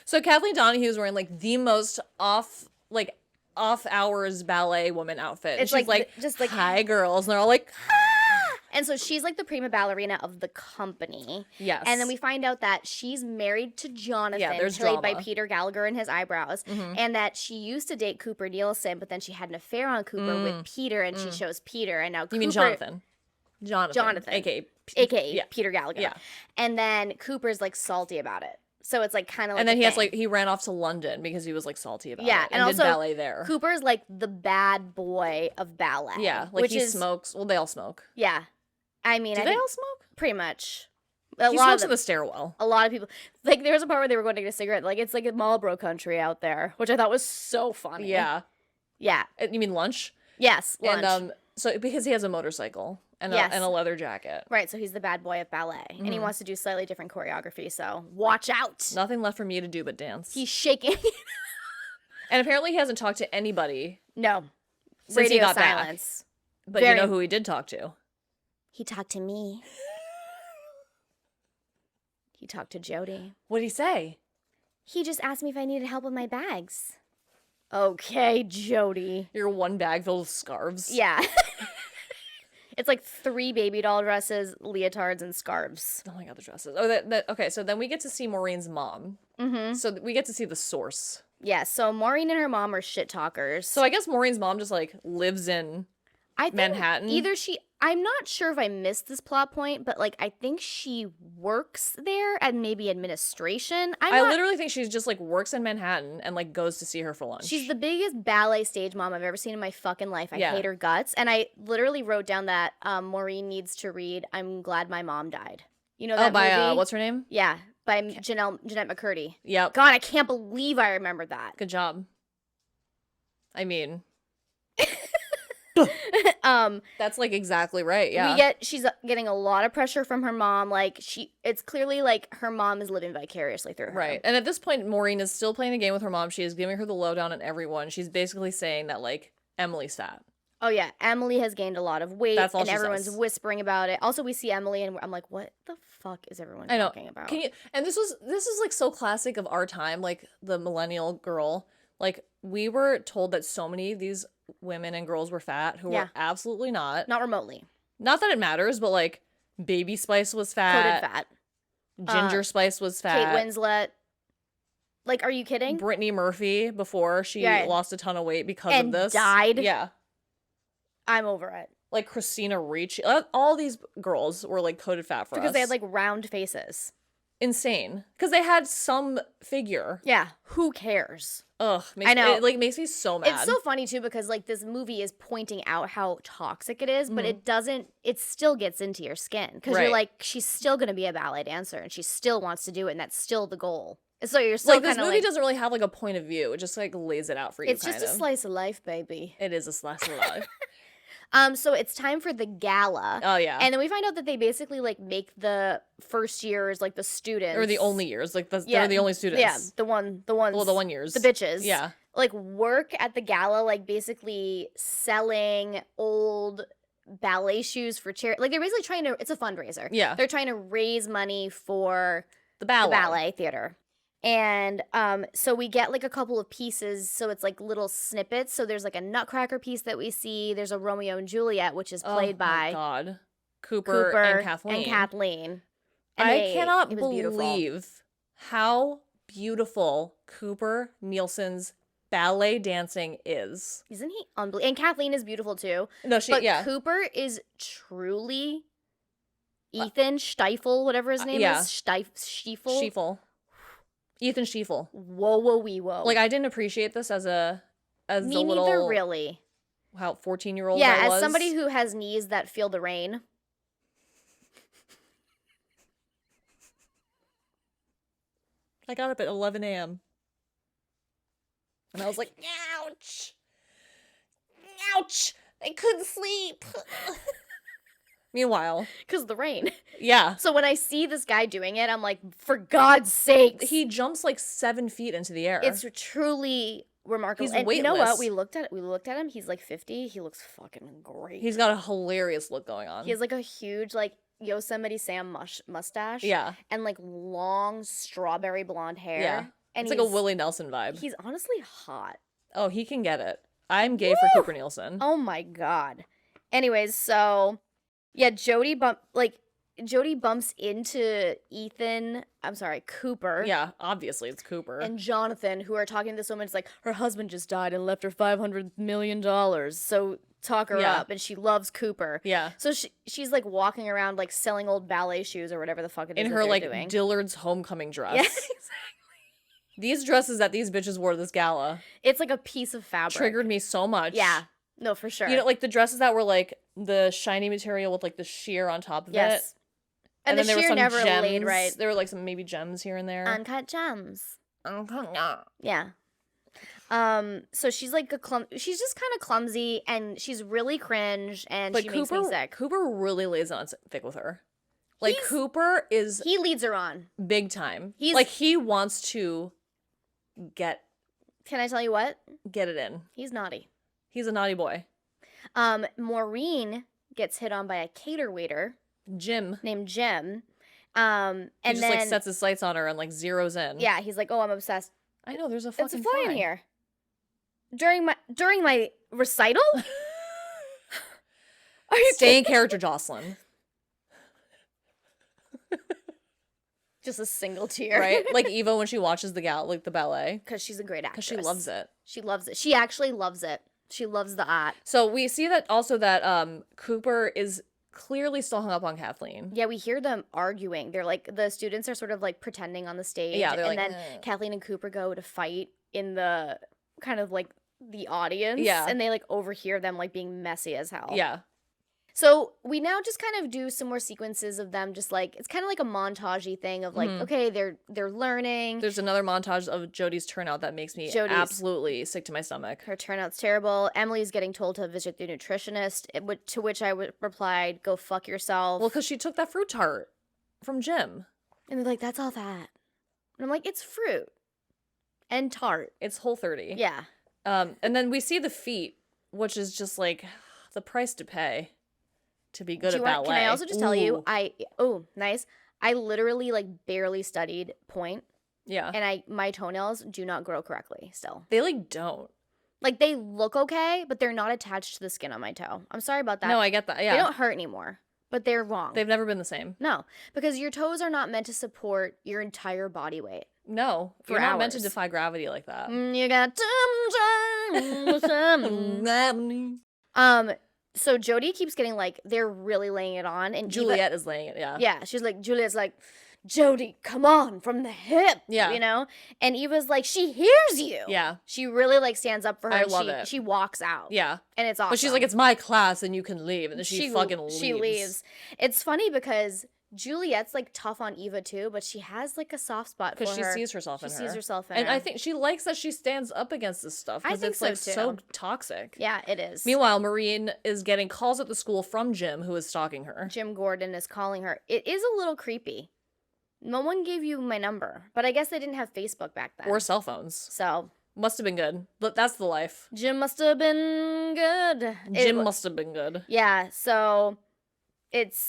S2: So Kathleen Donahue is wearing like the most off hours ballet woman outfit. And
S1: It's
S2: she's
S1: like just like
S2: hi girls, and they're all like,
S1: And so she's like the prima ballerina of the company.
S2: yes.
S1: And then we find out that she's married to Jonathan,
S2: there's
S1: played by
S2: drama.
S1: Peter Gallagher and his eyebrows, and that she used to date Cooper Nielson, but then she had an affair on Cooper with Peter, and she chose Peter, and now Cooper,
S2: You mean Jonathan?
S1: Jonathan.
S2: aka
S1: aka Peter Gallagher.
S2: Yeah.
S1: And then Cooper's like salty about it. So it's like kind of like
S2: and then
S1: a thing.
S2: he ran off to London because he was like salty about
S1: Yeah,
S2: it.
S1: and
S2: did
S1: also
S2: ballet there.
S1: Cooper's like the bad boy of ballet.
S2: Yeah, like
S1: which
S2: he
S1: is,
S2: smokes. Well, they all smoke.
S1: Yeah. I mean,
S2: Do
S1: I
S2: they
S1: think
S2: all smoke?
S1: pretty much.
S2: He smokes in the stairwell.
S1: A lot of people, like, there was a part where they were going to get a cigarette. Like, it's like a Marlboro country out there, which I thought was so funny.
S2: Yeah.
S1: Yeah.
S2: You mean lunch?
S1: Yes. Lunch.
S2: And so because he has a motorcycle and
S1: Yes.
S2: a leather jacket.
S1: Right. So he's the bad boy of ballet, and he wants to do slightly different choreography. So watch out.
S2: Nothing left for me to do but dance.
S1: He's shaking.
S2: And apparently he hasn't talked to anybody.
S1: No.
S2: Since he
S1: Radio
S2: got back.
S1: silence.
S2: But
S1: Very-
S2: you know who he did talk to?
S1: He talked to me. He talked to Jody.
S2: What'd he say?
S1: He just asked me if I needed help with my bags. Okay, Jody.
S2: Your one bag filled with scarves.
S1: Yeah. It's like 3 baby doll dresses, leotards, and scarves.
S2: Oh my god, the dresses. Oh, okay, so then we get to see Maureen's mom.
S1: Mm-hmm.
S2: So we get to see the source.
S1: Yeah, so Maureen and her mom are shit talkers.
S2: So I guess Maureen's mom just, like, lives in
S1: I think
S2: Manhattan.
S1: I'm not sure if I missed this plot point, but like I think she works there and maybe administration.
S2: I literally think she's just like works in Manhattan and like goes to see her for lunch.
S1: She's the biggest ballet stage mom I've ever seen in my fucking life. I
S2: Yeah.
S1: hate her guts. And I literally wrote down that Maureen needs to read I'm Glad My Mom Died. You know that
S2: by
S1: movie?
S2: what's her name?
S1: Yeah, by Jeanette McCurdy.
S2: Yep.
S1: God, I can't believe I remember that.
S2: Good job. I mean, that's like exactly right. Yeah.
S1: She's getting a lot of pressure from her mom. Like it's clearly like her mom is living vicariously through her.
S2: Right. And at this point, Maureen is still playing a game with her mom. She is giving her the lowdown on everyone. She's basically saying that like Emily's fat.
S1: Oh yeah, Emily has gained a lot of weight.
S2: That's all
S1: and
S2: she
S1: everyone's
S2: says.
S1: whispering about it. Also, we see Emily and I'm like, what the fuck is everyone talking about?
S2: And this is like so classic of our time, like the millennial girl. Like we were told that so many of these women and girls were fat who were absolutely not.
S1: Not remotely.
S2: Not that it matters, but like Baby Spice was fat.
S1: Coded fat.
S2: Ginger Spice was fat.
S1: Kate Winslet. Like, are you kidding?
S2: Brittany Murphy before she lost a ton of weight because of this.
S1: Died.
S2: Yeah.
S1: I'm over it.
S2: Like Christina Ricci. All these girls were like coded fat for us.
S1: Because they had like round faces.
S2: Insane. Because they had some figure.
S1: Yeah. Who cares?
S2: Ugh.
S1: I know.
S2: It makes me so mad.
S1: It's so funny too because like this movie is pointing out how toxic it is, but it still gets into your skin. Because you're like, she's still going to be a ballet dancer and she still wants to do it and that's still the goal. So you're still
S2: like this movie doesn't really have like a point of view. It just like lays it out for you.
S1: It's just a slice of life, baby.
S2: It is a slice of life.
S1: So it's time for the gala.
S2: Oh yeah.
S1: And then we find out that they basically like make the first years like the students
S2: or the only years, like they're the only students.
S1: Yeah, the ones. Well,
S2: the 1 years.
S1: The bitches.
S2: Yeah.
S1: Like work at the gala, like basically selling old ballet shoes for charity. Like they're basically trying to. It's a fundraiser.
S2: Yeah.
S1: They're trying to raise money for
S2: the ballet
S1: theater. And so we get like a couple of pieces, so it's like little snippets. So there's like a Nutcracker piece that we see. There's a Romeo and Juliet, which is played by
S2: Cooper and Kathleen.
S1: And
S2: I cannot believe how beautiful Cooper Nielson's ballet dancing is.
S1: Isn't he unbelievable? And Kathleen is beautiful too.
S2: No,
S1: Cooper is truly Ethan Stiefel, whatever his name is. Stiefel.
S2: Ethan Stiefel.
S1: Whoa.
S2: Like I didn't appreciate this as
S1: Me
S2: the little
S1: neither, really.
S2: How 14-year-old
S1: Yeah,
S2: I was.
S1: as somebody who has knees that feel the rain.
S2: I got up at 11 a.m. and I was like, ouch. Ouch. I couldn't sleep. Meanwhile.
S1: Because of the rain.
S2: Yeah.
S1: So when I see this guy doing it, I'm like, for God's sake.
S2: He jumps like 7 feet into the air.
S1: It's truly remarkable.
S2: He's
S1: and
S2: weightless.
S1: You know what? We looked at him. He's like 50. He looks fucking great.
S2: He's got a hilarious look going on.
S1: He has like a huge like Yosemite Sam mustache.
S2: Yeah.
S1: And like long strawberry blonde hair.
S2: Yeah.
S1: And
S2: it's like a Willie Nelson vibe.
S1: He's honestly hot.
S2: Oh, he can get it. I'm gay for Cooper Nielson.
S1: Oh my God. Anyways, so yeah, Jody bumps into Cooper.
S2: Yeah, obviously it's Cooper.
S1: And Jonathan, who are talking to this woman. It's like, her husband just died and left her $500 million. So talk her up. And she loves Cooper.
S2: Yeah.
S1: So she's like walking around like selling old ballet shoes or whatever the fuck it is.
S2: In her like Dillard's homecoming dress.
S1: Yeah, exactly.
S2: These dresses that these bitches wore to this gala.
S1: It's like a piece of fabric.
S2: Triggered me so much.
S1: Yeah. No, for sure.
S2: You know, like the dresses that were like the shiny material with like the sheer on top of it.
S1: And the
S2: then there
S1: sheer
S2: were some
S1: never
S2: gems.
S1: laid right.
S2: There were like some maybe gems here and there.
S1: Uncut gems. Yeah. So she's like she's just kind of clumsy and she's really cringe and she makes me sick.
S2: Cooper really lays on thick with her. Like Cooper
S1: he leads her on
S2: big time. He wants to get.
S1: Can I tell you what?
S2: Get it in.
S1: He's naughty.
S2: He's a naughty boy.
S1: Maureen gets hit on by a cater waiter.
S2: Jim.
S1: Named Jim.
S2: He just like sets his sights on her and like zeroes in.
S1: Yeah, he's like, oh, I'm obsessed.
S2: I know, there's a fucking
S1: It's a fly in here. During my recital? Are you
S2: Stay in
S1: kidding?
S2: character, Jocelyn.
S1: Just a single tear.
S2: Right? Like Eva when she watches the ballet.
S1: Because she's a great actress.
S2: Because she loves it.
S1: She loves it. She actually loves it. She loves the art.
S2: So we see that also that Cooper is clearly still hung up on Kathleen.
S1: Yeah, we hear them arguing. They're like, the students are sort of like pretending on the stage.
S2: Yeah, they're
S1: and
S2: like,
S1: then Kathleen and Cooper go to fight in the kind of like the audience.
S2: Yeah.
S1: And they like overhear them like being messy as hell.
S2: Yeah.
S1: So we now just kind of do some more sequences of them just like, it's kind of like a montage-y thing of like, okay, they're learning.
S2: There's another montage of Jody's turnout that makes me absolutely sick to my stomach.
S1: Her turnout's terrible. Emily's getting told to visit the nutritionist, to which I replied, go fuck yourself.
S2: Well, because she took that fruit tart from Jim.
S1: And they're like, that's all that. And I'm like, it's fruit and tart.
S2: It's Whole30.
S1: Yeah.
S2: And then we see the feet, which is just like the price to pay to be good at ballet.
S1: Can I also just tell you, nice. I literally like barely studied pointe.
S2: Yeah.
S1: And my toenails do not grow correctly still.
S2: They like don't.
S1: Like they look okay, but they're not attached to the skin on my toe. I'm sorry about that.
S2: No, I get that. Yeah.
S1: They don't hurt anymore, but they're wrong.
S2: They've never been the same.
S1: No, because your toes are not meant to support your entire body weight.
S2: No, you're not meant to defy gravity like that.
S1: You got So Jody keeps getting like, they're really laying it on, and
S2: Juliet is laying it. Yeah.
S1: Yeah, Juliet's like, Jody, come on, from the hip.
S2: Yeah.
S1: You know? And Eva's like, she hears you.
S2: Yeah.
S1: She really like stands up for her.
S2: I love it.
S1: She walks out.
S2: Yeah.
S1: And it's awesome.
S2: But she's like, it's my class and you can leave. And then she fucking leaves.
S1: She leaves. It's funny because Juliet's like tough on Eva too, but she has like a soft spot for her.
S2: Because she sees herself in her.
S1: She sees herself in her.
S2: And I think she likes that she stands up against this stuff.
S1: I think
S2: it's
S1: so
S2: like
S1: too.
S2: so toxic.
S1: Yeah, it is.
S2: Meanwhile, Maureen is getting calls at the school from Jim, who is stalking her.
S1: Jim Gordon is calling her. It is a little creepy. No one gave you my number, but I guess they didn't have Facebook back then.
S2: Or cell phones.
S1: So.
S2: Must have been good. But that's the life.
S1: Jim must have been good.
S2: Jim must have been good.
S1: Yeah, so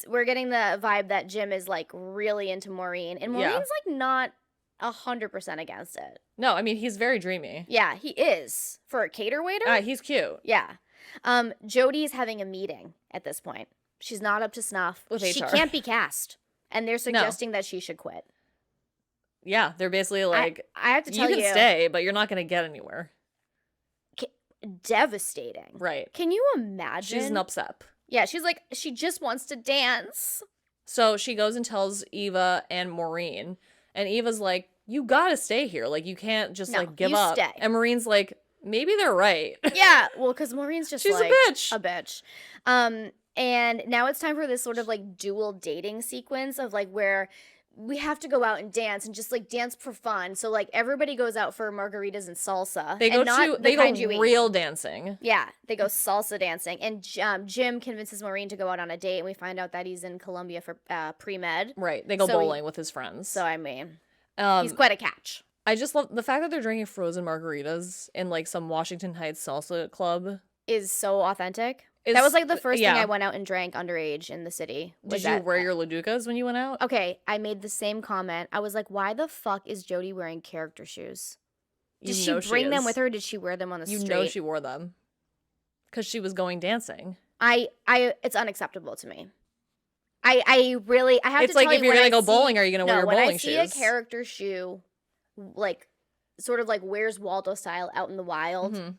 S1: we're getting the vibe that Jim is like really into Maureen, and Maureen's like not 100% against it.
S2: No, I mean, he's very dreamy.
S1: Yeah, he is. For a cater waiter?
S2: He's cute.
S1: Yeah. Jody's having a meeting at this point. She's not up to snuff.
S2: With
S1: She
S2: HR.
S1: can't be cast. And they're suggesting that she should quit.
S2: Yeah, they're basically like,
S1: I have to tell you.
S2: You can stay, but you're not going to get anywhere.
S1: Devastating.
S2: Right.
S1: Can you imagine?
S2: She's an upset.
S1: Yeah, she's like, she just wants to dance.
S2: So she goes and tells Eva and Maureen. And Eva's like, you gotta stay here. Like, you can't just, give up.
S1: Stay.
S2: And Maureen's like, maybe they're right.
S1: Yeah, well, because Maureen's just
S2: She's
S1: like
S2: a bitch.
S1: A bitch. And now it's time for this sort of like dual dating sequence of like where we have to go out and dance and just like dance for fun. So like everybody goes out for margaritas and salsa.
S2: They go real dancing.
S1: Yeah, they go salsa dancing. And Jim convinces Maureen to go out on a date, and we find out that he's in Colombia for pre-med.
S2: Right, they go bowling with his friends.
S1: So I mean, he's quite a catch.
S2: I just love the fact that they're drinking frozen margaritas in like some Washington Heights salsa club.
S1: Is so authentic. That was like the first thing I went out and drank underage in the city.
S2: Did you wear your Laducas when you went out?
S1: Okay, I made the same comment. I was like, why the fuck is Jody wearing character shoes? Did she bring them with her? Did she wear them on the street?
S2: You know she wore them. Because she was going dancing.
S1: It's unacceptable to me. I have to tell you,
S2: it's like if you're going to go bowling, are you going to wear your bowling shoes?
S1: When I see a character shoe, like, sort of like Where's Waldo style out in the wild.
S2: Mm-hmm.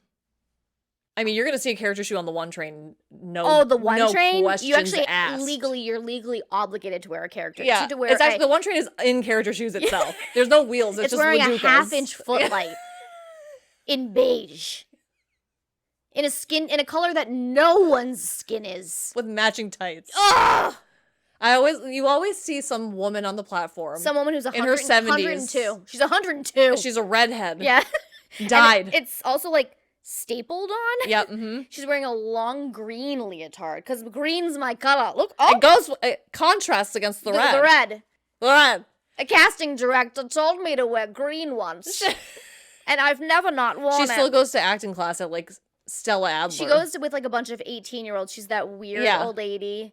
S2: I mean, you're going to see a character shoe on the one train.
S1: The one train?
S2: You actually
S1: you're legally obligated to wear a character.
S2: Yeah,
S1: to wear
S2: it's actually, the one train is in character shoes itself. There's no wheels. It's just
S1: wearing
S2: Laducas.
S1: A half-inch footlight in beige. In a color that no one's skin is.
S2: With matching tights.
S1: Ugh!
S2: You always see some woman on the platform.
S1: Some woman who's
S2: in her 70s.
S1: 102. She's 102.
S2: She's a redhead.
S1: Yeah.
S2: Died.
S1: And it's also like stapled on.
S2: Yep. Mm-hmm.
S1: She's wearing a long green leotard because green's my color. Look,
S2: it contrasts against the red.
S1: The red.
S2: The red.
S1: A casting director told me to wear green once, and I've never not worn it.
S2: She still goes to acting class at like Stella Adler.
S1: She goes with like a bunch of 18-year-olds. She's that weird old lady.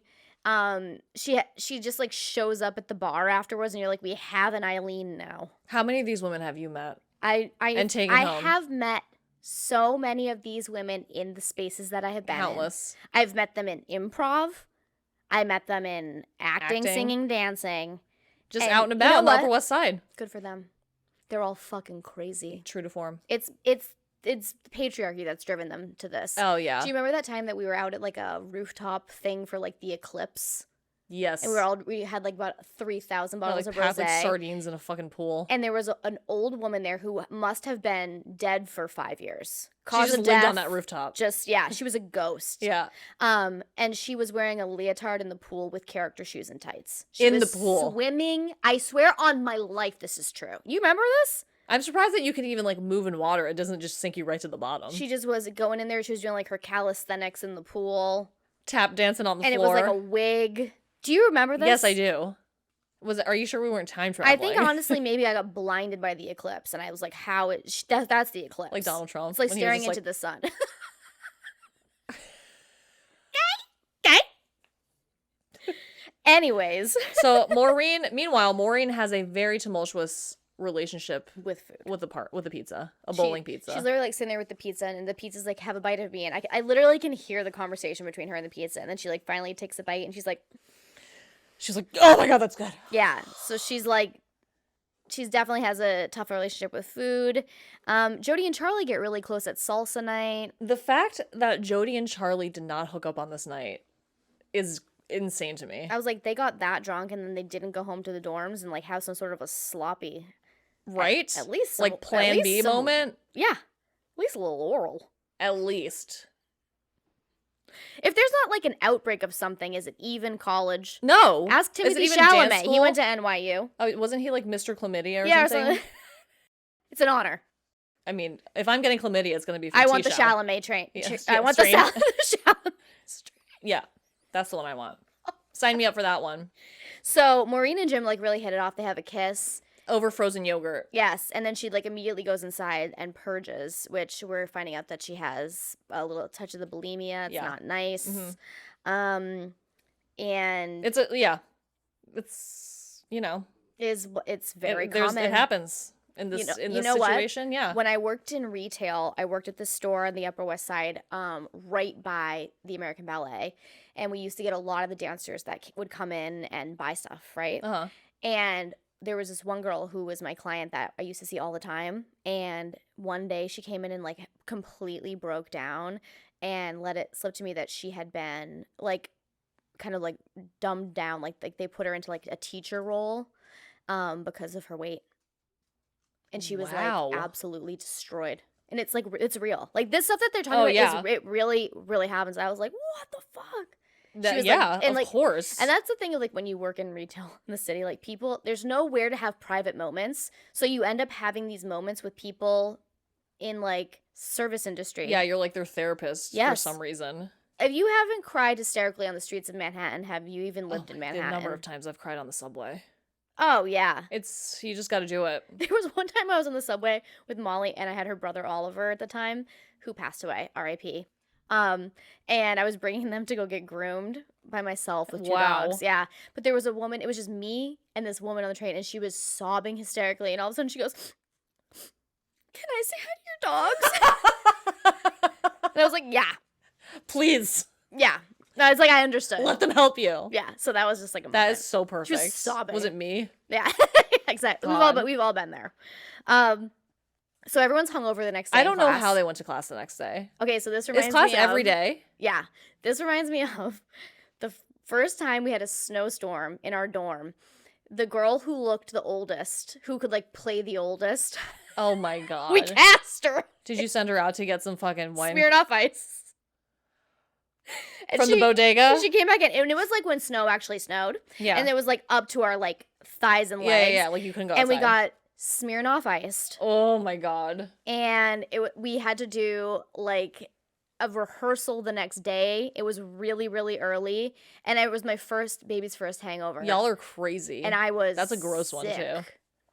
S1: She just like shows up at the bar afterwards, and you're like, we have an Eileen now.
S2: How many of these women have you met?
S1: And taken home? I have met so many of these women in the spaces that I have been
S2: Countless.
S1: in. I've met them in improv. I met them in acting. Singing, dancing.
S2: Just out and about on the Upper West Side.
S1: Good for them. They're all fucking crazy.
S2: True to form.
S1: It's patriarchy that's driven them to this.
S2: Oh, yeah.
S1: Do you remember that time that we were out at like a rooftop thing for like the eclipse?
S2: Yes.
S1: And we had like about 3,000 bottles of rosé.
S2: Like sardines in a fucking pool.
S1: And there was an old woman there who must have been dead for 5 years.
S2: She just lived on that rooftop.
S1: She was a ghost.
S2: Yeah.
S1: And she was wearing a leotard in the pool with character shoes and tights.
S2: The pool.
S1: Swimming. I swear on my life this is true. You remember this?
S2: I'm surprised that you can even like move in water. It doesn't just sink you right to the bottom.
S1: She just was going in there. She was doing like her calisthenics in the pool.
S2: Tap dancing on the
S1: floor. And it was like a wig. Do you remember this?
S2: Yes, I do. Are you sure we weren't time traveling?
S1: I think honestly maybe I got blinded by the eclipse and I was like, that's the eclipse.
S2: Like Donald Trump.
S1: It's like staring into the sun. Okay. Anyways.
S2: So meanwhile, Maureen has a very tumultuous relationship
S1: with food,
S2: with the pizza, bowling pizza.
S1: She's literally like sitting there with the pizza, and the pizza's like, have a bite of me, and I literally can hear the conversation between her and the pizza, and then she like finally takes a bite, and she's like,
S2: oh my god, that's good.
S1: Yeah, so she's definitely has a tough relationship with food. Jody and Charlie get really close at salsa night.
S2: The fact that Jody and Charlie did not hook up on this night is insane to me.
S1: I was like, they got that drunk and then they didn't go home to the dorms and like have some sort of a sloppy,
S2: right?
S1: At least
S2: like Plan B moment.
S1: Yeah, at least a little oral.
S2: At least.
S1: If there's not like an outbreak of something, is it even college?
S2: No.
S1: Ask Timothy Chalamet. He went to NYU.
S2: Oh, wasn't he like Mr. Chlamydia or something?
S1: Or it's an honor.
S2: I mean, if I'm getting chlamydia, it's going to be from
S1: I want the Chalamet train. I want
S2: strain.
S1: the Chalamet.
S2: Yeah, that's the one I want. Sign me up for that one.
S1: So Maureen and Jim like really hit it off. They have a kiss.
S2: Over frozen yogurt.
S1: Yes, and then she like immediately goes inside and purges, which we're finding out that she has a little touch of the bulimia. It's not nice.
S2: Mm-hmm.
S1: And
S2: it's it's very common. It happens in this situation. Yeah.
S1: When I worked in retail, I worked at the store on the Upper West Side, right by the American Ballet, and we used to get a lot of the dancers that would come in and buy stuff, right?
S2: Uh-huh.
S1: And there was this one girl who was my client that I used to see all the time. And one day she came in and like completely broke down and let it slip to me that she had been like kind of like dumbed down. Like they put her into like a teacher role because of her weight. And she was like absolutely destroyed. And it's like, it's real. Like this stuff that they're talking about, it really, really happens. I was like, what the fuck?
S2: Of course.
S1: And that's the thing of like when you work in retail in the city, like people, there's nowhere to have private moments. So you end up having these moments with people in like service industry.
S2: Yeah, you're like their therapist for some reason.
S1: If you haven't cried hysterically on the streets of Manhattan, have you even lived in Manhattan?
S2: The number of times I've cried on the subway.
S1: Oh, yeah.
S2: You just got to do it.
S1: There was one time I was on the subway with Molly and I had her brother Oliver at the time who passed away, R.I.P. And I was bringing them to go get groomed by myself with two dogs. Yeah. But there was a woman, it was just me and this woman on the train, and she was sobbing hysterically. And all of a sudden she goes, "Can I say hi to your dogs?" And I was like, "Yeah.
S2: Please."
S1: Yeah. No, it's like I understood.
S2: Let them help you.
S1: Yeah. So that was just like a moment.
S2: That is so perfect.
S1: She was sobbing.
S2: Was it me?
S1: Yeah. Exactly. We've all been there. So everyone's hungover the next day.
S2: I don't know how they went to class the next day.
S1: Okay, so this reminds me
S2: of... Is class every day?
S1: Yeah. This reminds me of the first time we had a snowstorm in our dorm. The girl who looked the oldest, who could, like, play the oldest.
S2: Oh, my God.
S1: We cast her.
S2: Did you send her out to get some fucking wine?
S1: Smirnoff Ice.
S2: From the bodega?
S1: She came back in, and it was, like, when snow actually snowed.
S2: Yeah.
S1: And it was, like, up to our, like, thighs and legs.
S2: Yeah, like, you couldn't go outside.
S1: And we got Smirnoff Iced.
S2: Oh my God.
S1: And we had to do like a rehearsal the next day. It was really, really early. And it was my baby's first hangover.
S2: Y'all are crazy.
S1: And I was
S2: That's a gross one too.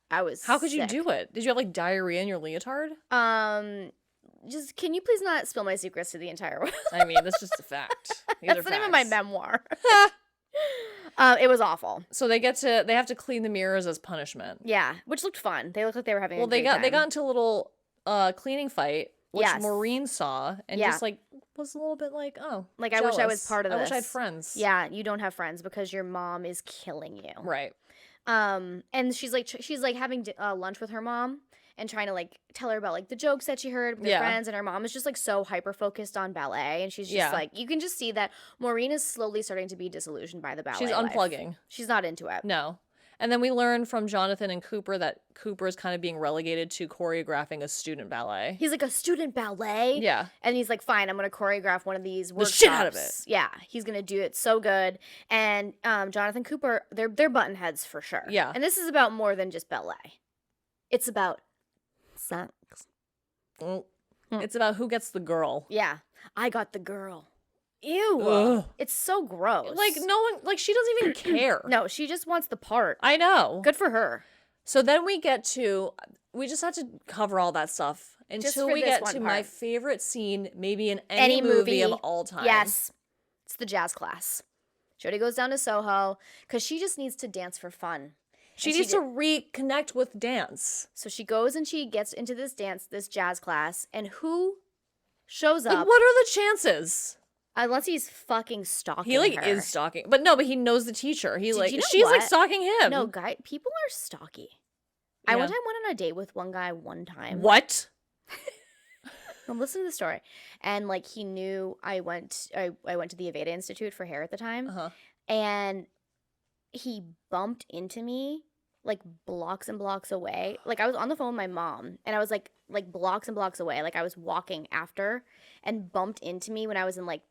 S1: I was
S2: How could you do it? Did you have like diarrhea in your leotard?
S1: Just can you please not spill my secrets to the entire world?
S2: I mean, that's just a fact.
S1: That's the name of my memoir. It was awful.
S2: So they have to clean the mirrors as punishment.
S1: Yeah, which looked fun. They looked like they were having a
S2: great time. They got into a little cleaning fight which
S1: Yes.
S2: Maureen saw and
S1: Yeah.
S2: just like was a little bit like, oh,
S1: Like, I wish I was
S2: jealous.
S1: part of
S2: I wish I had
S1: this.
S2: friends.
S1: Yeah, you don't have friends because your mom is killing you.
S2: Right.
S1: And she's like having lunch with her mom and trying to like tell her about like the jokes that she heard with her friends, and her mom is just like so hyper focused on ballet, and she's just like, you can just see that Maureen is slowly starting to be disillusioned by the ballet.
S2: She's unplugging.
S1: Life. She's not into it.
S2: No. And then we learn from Jonathan and Cooper that Cooper is kind of being relegated to choreographing a student ballet.
S1: He's like, a student ballet?
S2: Yeah.
S1: And he's like, fine, I'm going to choreograph one of these workshops.
S2: The shit out of it.
S1: Yeah, he's going to do it so good. And Jonathan Cooper, they're button heads for sure.
S2: Yeah.
S1: And this is about more than just ballet. It's about sex.
S2: It's about who gets the girl.
S1: Yeah. I got the girl. Ew.
S2: Ugh.
S1: It's so gross.
S2: Like, no one, like, she doesn't even care.
S1: No, she just wants the part.
S2: I know.
S1: Good for her.
S2: So then we just have to cover all that stuff until we get to my favorite scene, maybe in any movie of all time.
S1: Yes. It's the jazz class. Jody goes down to Soho because she just needs to dance for fun.
S2: She needs to reconnect with dance.
S1: So she goes and she gets into this jazz class, and who shows up?
S2: Like, what are the chances?
S1: Unless he's fucking stalking
S2: her. He,
S1: her.
S2: is stalking. But no, but he knows the teacher. He's like,
S1: you know
S2: she's,
S1: what?
S2: like, stalking him.
S1: No, people are stalky.
S2: Yeah.
S1: I one time went on a date with one guy one time.
S2: What?
S1: Well, listen to the story. And, like, he knew I went to the Aveda Institute for hair at the time.
S2: Uh-huh.
S1: And he bumped into me, like, blocks and blocks away. Like, I was on the phone with my mom, and I was, like blocks and blocks away. Like, I was walking after, and bumped into me when I was in, like,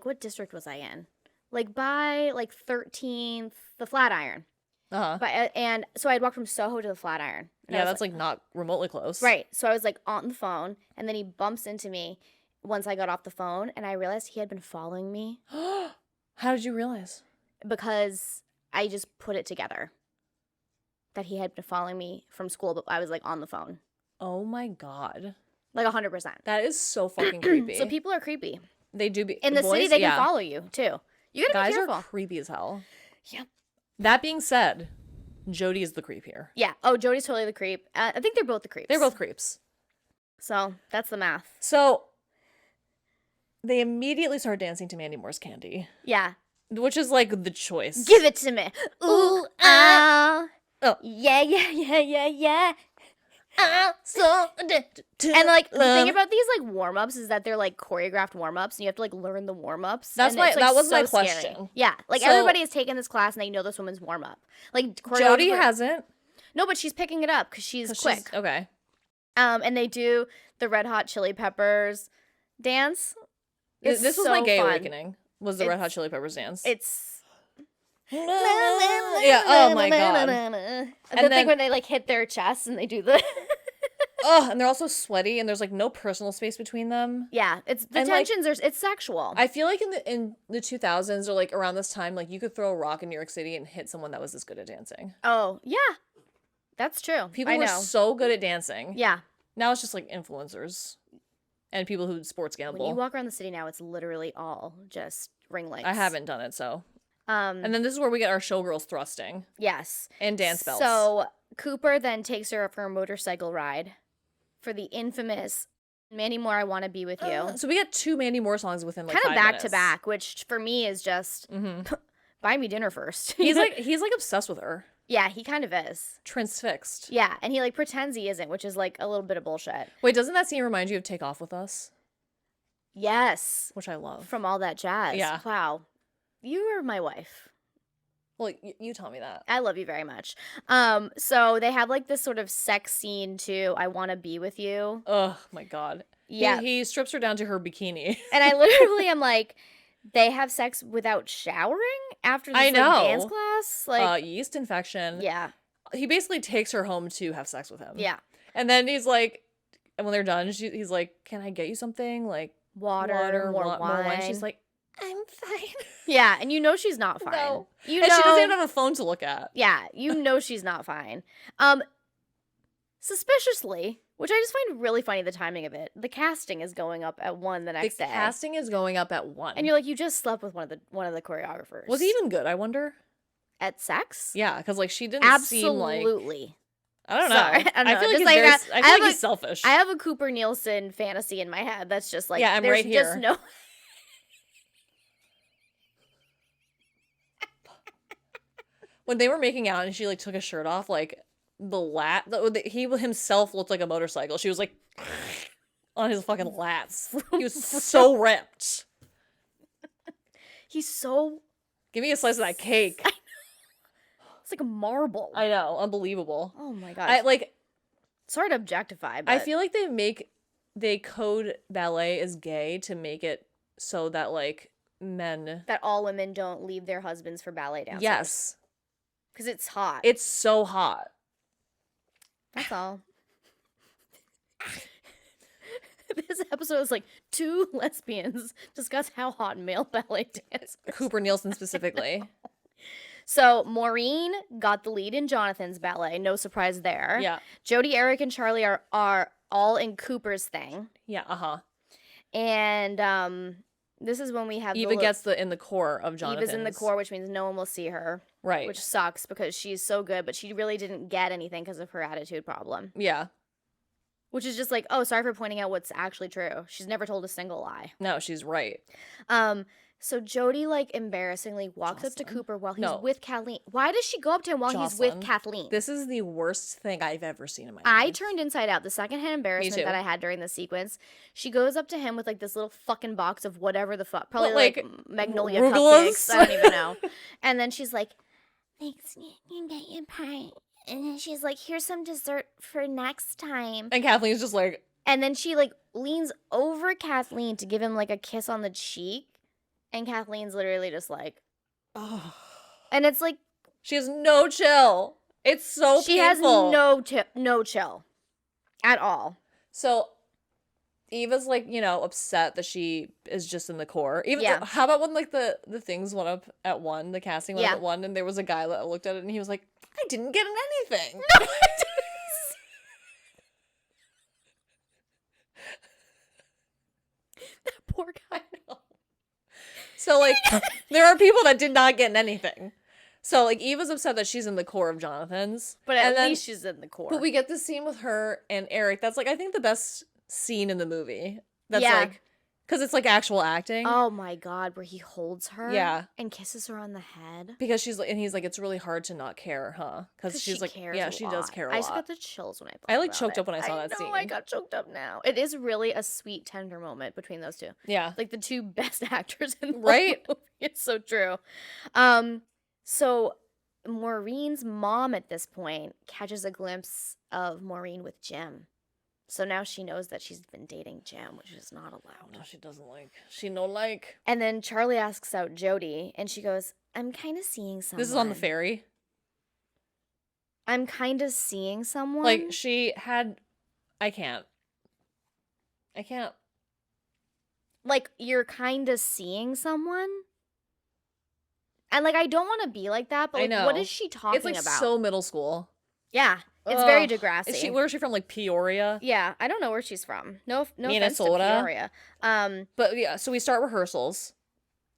S1: what district was I in? Like, by, like, 13th, the Flatiron.
S2: Uh-huh.
S1: And so I'd walk from Soho to the Flatiron.
S2: Yeah, that's, like, not remotely close.
S1: Right. So I was, like, on the phone, and then he bumps into me once I got off the phone, and I realized he had been following me.
S2: How did you realize?
S1: Because I just put it together that he had been following me from school, but I was, like, on the phone.
S2: Oh, my God.
S1: Like, 100%.
S2: That is so fucking creepy.
S1: So people are creepy.
S2: They do be.
S1: In the city, they can follow you, too. You gotta be careful.
S2: Guys are creepy as hell.
S1: Yep.
S2: That being said, Jody is the creep here.
S1: Yeah. Oh, Jody's totally the creep. I think they're both the creeps.
S2: They're both creeps.
S1: So, that's the math.
S2: So, they immediately start dancing to Mandy Moore's Candy.
S1: Yeah.
S2: Which is, like, the choice.
S1: Give it to me. Ooh, ah.
S2: Oh.
S1: Yeah, yeah, yeah, yeah, yeah.
S2: So addicted to
S1: And, like, the
S2: love.
S1: thing about these, like, warm-ups is that they're, like, choreographed warm-ups, and you have to, like, learn the warm-ups.
S2: That was my question.
S1: Scary. Yeah. Like,
S2: So-
S1: everybody has taken this class, and they know this woman's warm-up. Like,
S2: Jody hasn't.
S1: No, but she's picking it up because she's quick.
S2: Okay.
S1: And they do the Red Hot Chili Peppers dance.
S2: This was
S1: so
S2: my gay
S1: fun.
S2: awakening, was the Red Hot Chili Peppers dance.
S1: It's...
S2: Yeah, oh my God.
S1: And the thing when they, like, hit their chests and they do the...
S2: Oh, and they're also sweaty, and there's, like, no personal space between them.
S1: Yeah, it's the
S2: And, like,
S1: tensions are it's sexual.
S2: I feel like in the 2000s or, like, around this time, like, you could throw a rock in New York City and hit someone that was this good at dancing.
S1: Oh, yeah. That's true.
S2: People were so good at dancing.
S1: Yeah.
S2: Now it's just, like, influencers and people who sports gamble.
S1: When you walk around the city now, it's literally all just ring lights.
S2: I haven't done it, so. And then this is where we get our showgirls thrusting.
S1: Yes.
S2: And dance belts.
S1: So Cooper then takes her for a motorcycle ride for the infamous Mandy Moore, I Want to Be With You.
S2: So we get 2 Mandy Moore songs within, like,
S1: kind of
S2: 5
S1: back
S2: minutes.
S1: to back, which for me is just buy me dinner first.
S2: He's like obsessed with her.
S1: Yeah, he kind of is.
S2: Transfixed.
S1: Yeah, and he, like, pretends he isn't, which is, like, a little bit of bullshit.
S2: Wait, doesn't that scene remind you of Take Off With Us?
S1: Yes.
S2: Which I love.
S1: From All That Jazz.
S2: Yeah.
S1: Wow. You are my wife.
S2: Well, you tell me that.
S1: I love you very much. So they have, like, this sort of sex scene to I Want to Be With You.
S2: Oh, my God.
S1: Yeah.
S2: He strips her down to her bikini.
S1: And I literally am like, they have sex without showering after this
S2: I
S1: like,
S2: know.
S1: dance class? Like,
S2: yeast infection.
S1: yeah.
S2: He basically takes her home to have sex with him.
S1: Yeah.
S2: And then he's like, and when they're done, he's like, can I get you something? Like,
S1: Water, more wine.
S2: She's like, I'm fine.
S1: Yeah, and you know she's not fine.
S2: No.
S1: You
S2: And
S1: know,
S2: she doesn't even have a phone to look at.
S1: yeah, you know she's not fine. Suspiciously, which I just find really funny, the timing of it, the casting is going up at 1 the next day.
S2: The casting is going up at 1.
S1: And you're like, you just slept with one of the choreographers.
S2: Was he even good, I wonder?
S1: At sex?
S2: Yeah, because, like, she didn't seem like...
S1: Absolutely.
S2: I don't know.
S1: Sorry, I don't know.
S2: I feel like
S1: Just
S2: he's
S1: like
S2: very,
S1: that-
S2: I feel like he's selfish.
S1: I have a Cooper Nielson fantasy in my head that's just like,
S2: Yeah, I'm
S1: there's
S2: right here.
S1: just no.
S2: When they were making out and she like took his shirt off, like he himself looked like a motorcycle. She was like on his fucking lats. He was so ripped.
S1: He's so.
S2: Give me a slice of that cake.
S1: It's like a marble.
S2: I know, unbelievable.
S1: Oh my gosh.
S2: I like.
S1: Sorry to objectify, but
S2: I feel like they code ballet as gay to make it so that like men.
S1: that all women don't leave their husbands for ballet dancers.
S2: Yes,
S1: Because it's hot.
S2: it's so hot.
S1: That's all. This episode is like 2 lesbians discuss how hot male ballet dancers.
S2: Cooper Nielson specifically.
S1: So Maureen got the lead in Jonathan's ballet. No surprise there.
S2: Yeah.
S1: Jody, Eric, and Charlie are all in Cooper's thing.
S2: Yeah.
S1: And this is when we have
S2: Eva gets in the core of Jonathan's.
S1: Eva's in the core, which means no one will see her.
S2: Right.
S1: Which sucks because she's so good, but she really didn't get anything because of her attitude problem.
S2: Yeah.
S1: Which is just like, oh, sorry for pointing out what's actually true. She's never told a single lie.
S2: No, she's right.
S1: So Jody, like, embarrassingly walks up to
S2: Jocelyn.
S1: Cooper while he's
S2: No.
S1: with Kathleen. Why does she go up to him while he's with
S2: Jocelyn.
S1: Kathleen?
S2: This is the worst thing I've ever seen in my life.
S1: I turned inside out. The secondhand embarrassment
S2: too.
S1: that I had during this sequence. She goes up to him with, like, this little fucking box of whatever the fuck. Probably,
S2: What,
S1: like,
S2: like,
S1: Magnolia
S2: Rugelas?
S1: cupcakes. I don't even know. And then she's like, thanks, you get your pie. And then she's like, here's some dessert for next time.
S2: And Kathleen's just like,
S1: And then she, like, leans over Kathleen to give him, like, a kiss on the cheek. And Kathleen's literally just like,
S2: oh.
S1: and it's like,
S2: She has no chill. It's so
S1: she
S2: painful.
S1: has no chill at all.
S2: So Eva's like, upset that she is just in the core. Even
S1: Yeah.
S2: how about when like the things went up at 1, the casting went up
S1: Yeah.
S2: at 1, and there was a guy that looked at it and he was like, I didn't get anything.
S1: No, that poor guy.
S2: So like there are people that did not get anything. So like Eva's upset that she's in the core of Jonathan's.
S1: But at least she's in the core.
S2: But we get this scene with her and Eric. That's like I think the best scene in the movie. That's
S1: Yeah.
S2: like because it's like actual acting.
S1: Oh my God, where he holds her
S2: Yeah.
S1: and kisses her on the head.
S2: Because she's like, and he's like, it's really hard to not care, huh? Because she's
S1: she
S2: like,
S1: cares
S2: yeah,
S1: a
S2: she does
S1: lot.
S2: care a
S1: I
S2: lot.
S1: just got the chills when I thought
S2: I, like,
S1: about
S2: choked
S1: it.
S2: up when I saw that
S1: know,
S2: scene.
S1: I got choked up now. It is really a sweet, tender moment between those two.
S2: Yeah.
S1: Like the 2 best actors in the
S2: Right?
S1: movie. It's so true. So Maureen's mom at this point catches a glimpse of Maureen with Jim. So now she knows that she's been dating Jim, which is not allowed.
S2: No, she doesn't like. She no like.
S1: And then Charlie asks out Jody, and she goes, I'm kind of seeing someone.
S2: This is on the ferry.
S1: I'm kind of seeing someone.
S2: Like she had. I can't.
S1: Like, you're kind of seeing someone? And, like, I don't want to be like that, but,
S2: I
S1: like,
S2: know.
S1: what is she talking
S2: It's like
S1: about?
S2: so middle school.
S1: Yeah, it's very
S2: Ugh.
S1: Degrassi.
S2: Where is she from? Like Peoria.
S1: Yeah, I don't know where she's from. No offense to
S2: Minnesota?
S1: Peoria.
S2: But yeah, so we start rehearsals,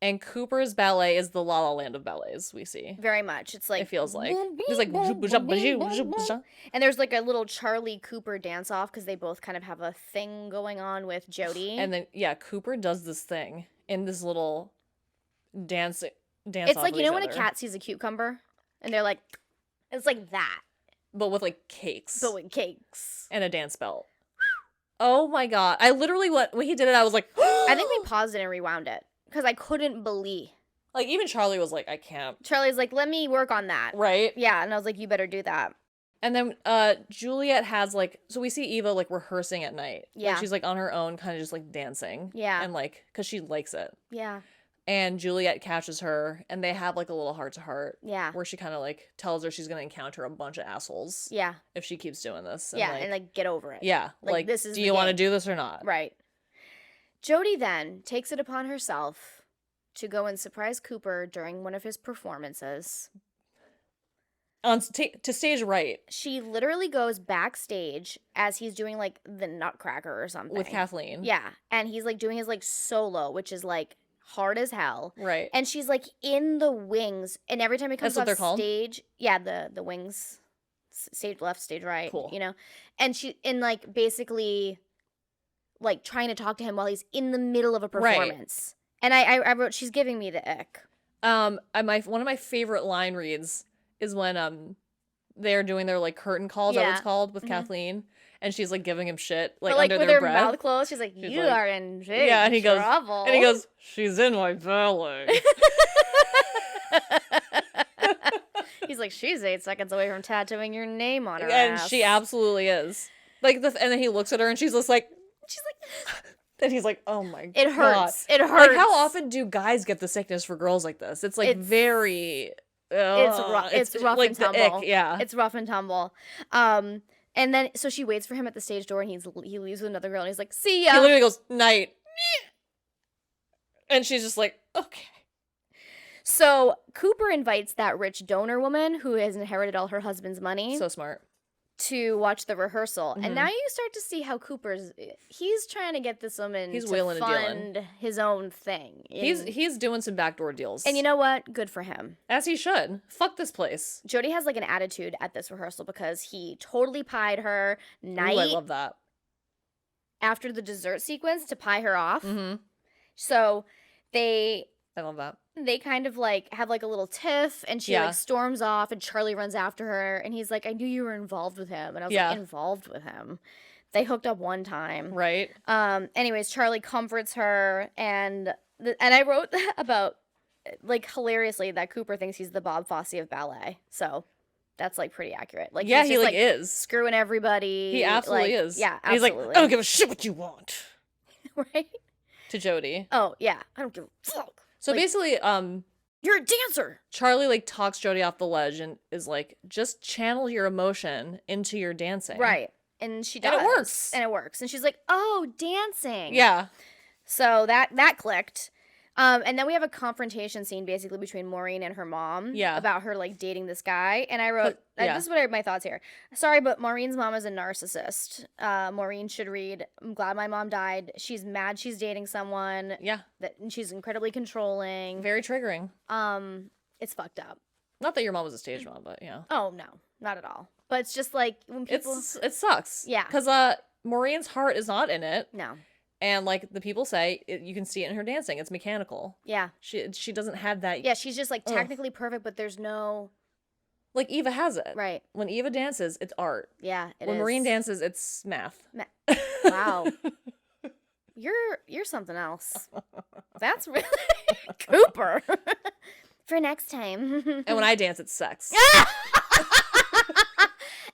S2: and Cooper's ballet is the La La Land of ballets. We see.
S1: Very much. It's like
S2: It feels like
S1: boom,
S2: he's like,
S1: boom,
S2: "Bouja,
S1: boom,
S2: bouja,
S1: boom,
S2: bouja,
S1: boom,
S2: bouja."
S1: and there's like a little Charlie Cooper dance off because they both kind of have a thing going on with Jody.
S2: And then yeah, Cooper does this thing in this little dance.
S1: It's
S2: off
S1: like,
S2: of
S1: you know
S2: each
S1: when a
S2: other,
S1: cat sees a cucumber and they're like, it's like that,
S2: but with like cakes
S1: but with cakes.
S2: and a dance belt. Oh my god! I literally when he did it, I was like,
S1: I think we paused it and rewound it because I couldn't believe.
S2: like even Charlie was like, I can't.
S1: Charlie's like, let me work on that.
S2: Right.
S1: Yeah, and I was like, you better do that.
S2: And then Juliet has like, so we see Eva like rehearsing at night.
S1: Yeah.
S2: Like, she's like on her own, kind of just like dancing.
S1: Yeah.
S2: And like, cause she likes it.
S1: Yeah.
S2: And Juliet catches her, and they have like a little heart to heart.
S1: Yeah.
S2: Where she kind of like tells her she's gonna encounter a bunch of assholes.
S1: Yeah.
S2: If she keeps doing this.
S1: Yeah, and like get over it.
S2: Yeah. Like,
S1: this is
S2: do
S1: the
S2: you want to
S1: game.
S2: do this or not?
S1: Right. Jody then takes it upon herself to go and surprise Cooper during one of his performances.
S2: To stage right
S1: She literally goes backstage as he's doing like the Nutcracker or something.
S2: with Kathleen.
S1: Yeah. And he's like doing his like solo, which is like hard as hell.
S2: Right.
S1: And she's like in the wings, and every time he comes
S2: That's what
S1: off
S2: they're called?
S1: stage, yeah, the wings. stage left, stage right,
S2: Cool.
S1: you know? And like, basically, like, trying to talk to him while he's in the middle of a performance. Right. And I wrote, she's giving me the ick.
S2: One of my favorite line reads is when they're doing their like curtain call, is that what it's called, with Kathleen, and she's like giving him shit like, under
S1: with
S2: their
S1: her
S2: breath.
S1: mouth closed, she's like, "You are in big
S2: and he
S1: trouble."
S2: And he goes, "She's in my ballet."
S1: He's like, "She's 8 seconds away from tattooing your name on her
S2: and
S1: ass."
S2: she absolutely is. Like and then he looks at her and she's just like, and he's like, "Oh my god,
S1: it hurts. It hurts."
S2: Like, how often do guys get the sickness for girls like this? It's like very.
S1: It's rough
S2: like
S1: and tumble.
S2: Ick, yeah,
S1: it's rough and tumble. And then so she waits for him at the stage door, and he leaves with another girl, and he's like, "See ya."
S2: He literally goes, "Night," and she's just like, "Okay."
S1: So Cooper invites that rich donor woman who has inherited all her husband's money.
S2: So smart.
S1: To watch the rehearsal. And now you start to see how he's trying to get this woman to fund his own thing.
S2: He's doing some backdoor deals.
S1: And you know what? Good for him.
S2: As he should. Fuck this place.
S1: Jody has like an attitude at this rehearsal because he totally pied her night.
S2: Ooh, I love that.
S1: After the dessert sequence to pie her off. So I
S2: love that.
S1: They kind of like have like a little tiff, and she like storms off, and Charlie runs after her, and he's like, "I knew you were involved with him." And I was like, "Involved with him?" They hooked up one time.
S2: Right.
S1: Anyways, Charlie comforts her, and I wrote about, like, hilariously, that Cooper thinks he's the Bob Fosse of ballet. So that's like pretty accurate. Like,
S2: yeah,
S1: he's just,
S2: he like is
S1: screwing everybody.
S2: He absolutely is.
S1: Yeah,
S2: absolutely. He's like, "I don't give a shit what you want."
S1: Right.
S2: To Jody.
S1: Oh yeah, I don't give a fuck.
S2: So like, basically,
S1: you're a dancer.
S2: Charlie like talks Jody off the ledge and is like, "Just channel your emotion into your dancing."
S1: Right. And she does. And it works. And she's like, "Oh, dancing."
S2: Yeah.
S1: So that clicked. And then we have a confrontation scene basically between Maureen and her mom. Yeah. About her like dating this guy. And I wrote, this is what my thoughts here. Sorry, but Maureen's mom is a narcissist. Maureen should read, "I'm glad my mom died. She's mad she's dating someone."
S2: Yeah.
S1: And she's incredibly controlling.
S2: Very triggering.
S1: It's fucked up.
S2: Not that your mom was a stage mom, but yeah.
S1: Oh no, not at all. But it's just like when people.
S2: It sucks. Yeah. Because Maureen's heart is not in it.
S1: No.
S2: And like the people say, you can see it in her dancing. It's mechanical. Yeah. She doesn't have that.
S1: Yeah, she's just like technically perfect, but there's no.
S2: Like Eva has it.
S1: Right.
S2: When Eva dances, it's art.
S1: Yeah, it
S2: when
S1: is.
S2: Maureen dances, it's math.
S1: Wow. You're something else. That's really Cooper. For next time.
S2: And when I dance, it's sex.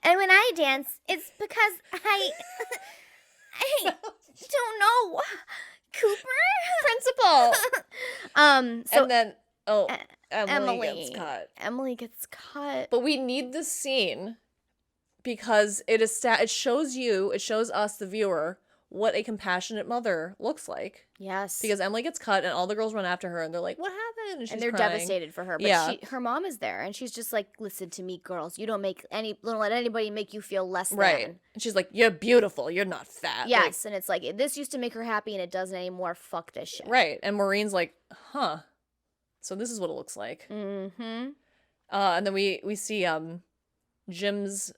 S1: And when I dance, it's because I don't know, Cooper.
S2: Principal. So and then
S1: Emily
S2: gets cut.
S1: Emily gets cut.
S2: But we need this scene because it shows us the viewer what a compassionate mother looks like.
S1: Yes.
S2: Because Emily gets cut and all the girls run after her and they're like, "What happened?"
S1: And they're
S2: crying.
S1: Devastated for her. But her mom is there and she's just like, "Listen to me, girls. You don't let anybody make you feel less
S2: right.
S1: than."
S2: And she's like, "You're beautiful. You're not fat."
S1: Yes. And it's like, this used to make her happy and it doesn't anymore. Fuck this shit.
S2: Right. And Maureen's like, "Huh. So this is what it looks like."
S1: Mm-hmm.
S2: And then we see Jim's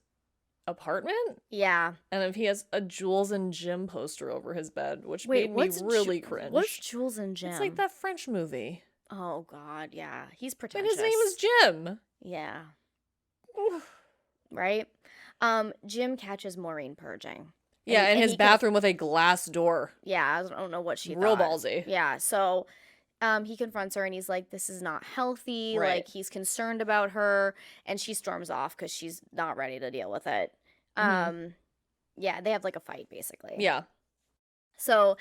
S2: apartment.
S1: Yeah.
S2: And if he has a Jules and Jim poster over his bed, which made me really cringe.
S1: What's Jules and Jim?
S2: It's like that French movie.
S1: Oh God, yeah. He's pretentious.
S2: And his name is Jim.
S1: Yeah. Right? Jim catches Maureen purging.
S2: Yeah, in his bathroom with a glass door.
S1: Yeah, I don't know what she thought.
S2: Real ballsy.
S1: Yeah, so he confronts her and he's like, "This is not healthy." Right. Like, he's concerned about her, and she storms off because she's not ready to deal with it. Yeah, they have like a fight basically.
S2: Yeah.
S1: So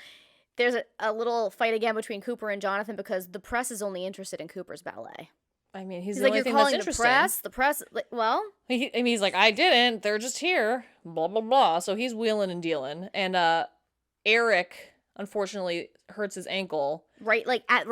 S1: there's a little fight again between Cooper and Jonathan because the press is only interested in Cooper's ballet.
S2: I mean, he's the
S1: like,
S2: only
S1: "You're
S2: thing
S1: calling
S2: that's
S1: the
S2: interesting.
S1: The press, like, well."
S2: He's like, "I didn't. They're just here. Blah, blah, blah." So he's wheeling and dealing. And Eric, unfortunately hurts his ankle.
S1: Right, like at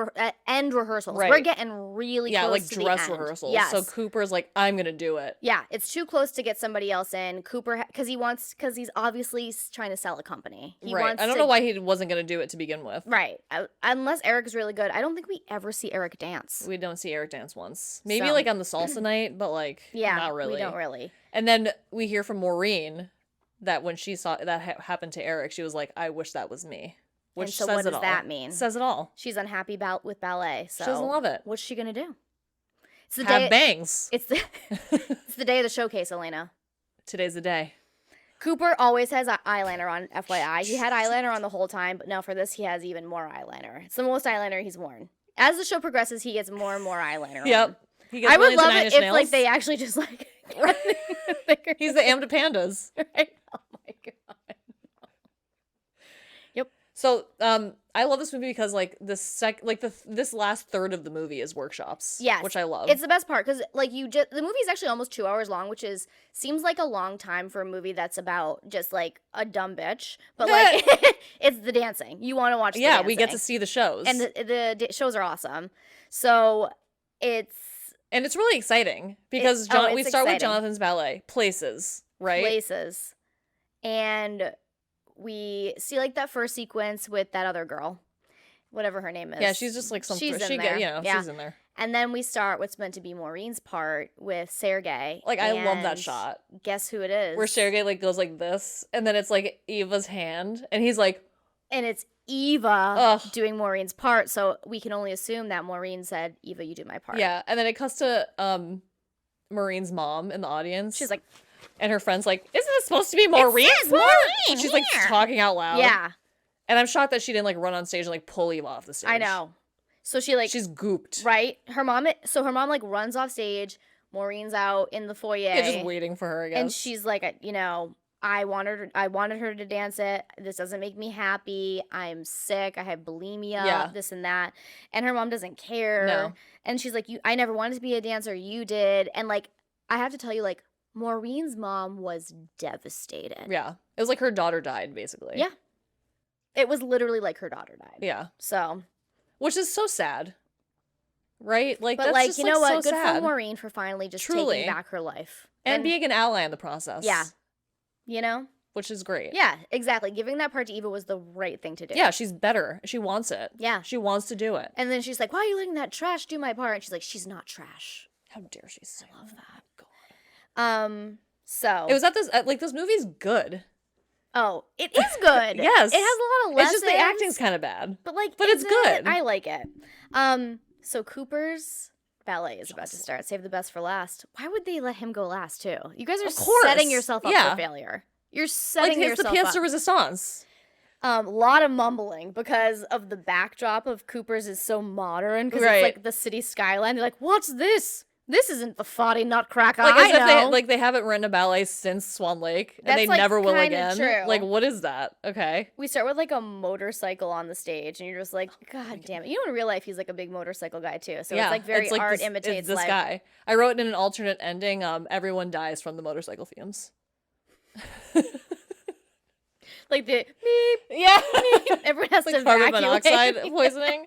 S1: end rehearsals.
S2: Right.
S1: We're getting really close
S2: like
S1: to the
S2: dress
S1: end.
S2: rehearsals.
S1: Yes.
S2: So Cooper's like, I'm gonna do it.
S1: Yeah, it's too close to get somebody else in. Cooper, because he's obviously trying to sell a company. He
S2: right.
S1: wants
S2: I don't know why he wasn't gonna do it to begin with.
S1: Right. Unless Eric's really good. I don't think we ever see Eric dance.
S2: We don't see Eric dance once. Maybe
S1: So.
S2: like on the salsa night, but like not really.
S1: We don't really.
S2: And then we hear from Maureen that when she saw that happened to Eric, she was like, I wish that was me. Which
S1: And so
S2: says
S1: what
S2: it
S1: does
S2: all.
S1: that mean?
S2: Says it all.
S1: She's unhappy with ballet. So
S2: She doesn't love it.
S1: What's she gonna do? It's the
S2: Have
S1: day.
S2: bangs.
S1: It's the day of the showcase, Alaina.
S2: Today's the day.
S1: Cooper always has eyeliner on, FYI. He had eyeliner on the whole time, but now for this, he has even more eyeliner. It's the most eyeliner he's worn. As the show progresses, he gets more and more eyeliner on.
S2: He gets
S1: I would
S2: millions of
S1: love it
S2: 9-inch
S1: if
S2: nails.
S1: like they actually just like
S2: He's the Amda Pandas.
S1: right? Oh my god.
S2: So, I love this movie because like this last third of the movie is workshops.
S1: Yes,
S2: which I love.
S1: It's the best part because like the movie is actually almost 2 hours long, which seems like a long time for a movie that's about just like a dumb bitch, but like it's the dancing. You want to watch?
S2: Yeah, we get to see the shows,
S1: and the shows are awesome. So it's
S2: really exciting because we start with Jonathan's ballet Places, right?
S1: Places, and we see like that first sequence with that other girl, whatever her name is.
S2: Yeah, she's just like some.
S1: She's in there.
S2: She's in there.
S1: And then we start what's meant to be Maureen's part with Sergey.
S2: Like I love that shot.
S1: Guess who it is?
S2: Where Sergey like goes like this, and then it's like Eva's hand, and he's like,
S1: and it's Eva doing Maureen's part. So we can only assume that Maureen said, "Eva, you do my part."
S2: Yeah, and then it cuts to Maureen's mom in the audience.
S1: She's like.
S2: And her friend's like, isn't it supposed to be Maureen?
S1: Maureen.
S2: She's like talking out loud.
S1: Yeah.
S2: And I'm shocked that she didn't like run on stage and like pull Eva off the stage.
S1: I know. So she's
S2: gooped.
S1: Right? Her mom like runs off stage. Maureen's out in the foyer.
S2: Yeah, just waiting for her, I guess.
S1: And she's like, I wanted her to dance it. This doesn't make me happy. I'm sick. I have bulimia, this and that. And her mom doesn't care.
S2: No.
S1: And she's like, I never wanted to be a dancer. You did. And like, I have to tell you, like, Maureen's mom was devastated.
S2: Yeah. It was like her daughter died, basically.
S1: Yeah. It was literally like her daughter died.
S2: Yeah.
S1: So.
S2: Which is so sad. Right? Like,
S1: but
S2: that's
S1: like,
S2: just,
S1: you know
S2: like,
S1: what?
S2: so
S1: Good
S2: sad.
S1: for Maureen for finally just taking back her life.
S2: And being an ally in the process.
S1: Yeah. You know?
S2: Which is great.
S1: Yeah, exactly. Giving that part to Eva was the right thing to do.
S2: Yeah, she's better. She wants it.
S1: Yeah.
S2: She wants to do it.
S1: And then she's like, why are you letting that trash do my part? And she's like, she's not trash.
S2: How dare she say
S1: I love
S2: that.
S1: God. So
S2: it was at this movie's good.
S1: Oh, it is good.
S2: Yes.
S1: It has a lot of lessons.
S2: It's just the acting's kind of bad.
S1: But like
S2: it's good.
S1: I like it. So Cooper's ballet is about to start. Save the best for last. Why would they let him go last too? You guys are setting yourself up for failure. You're setting yourself up.
S2: It's the pièce de résistance.
S1: A lot of mumbling because of the backdrop of Cooper's is so modern because it's like the city skyline. They're like, what's this? This isn't the Foddy Nutcracker.
S2: Like,
S1: I know.
S2: They haven't written a ballet since Swan Lake, and
S1: That's,
S2: they
S1: like,
S2: never will
S1: kinda
S2: again.
S1: true.
S2: Like, what is that? Okay.
S1: We start with like a motorcycle on the stage, and you're just like, God damn it! You know, in real life, he's like a big motorcycle guy too. So it's like very art imitates
S2: this
S1: life.
S2: guy. I wrote in an alternate ending. Everyone dies from the motorcycle fumes.
S1: Like the beep,
S2: yeah,
S1: beep. Everyone has
S2: like
S1: to
S2: carbon
S1: evacuate.
S2: monoxide poisoning.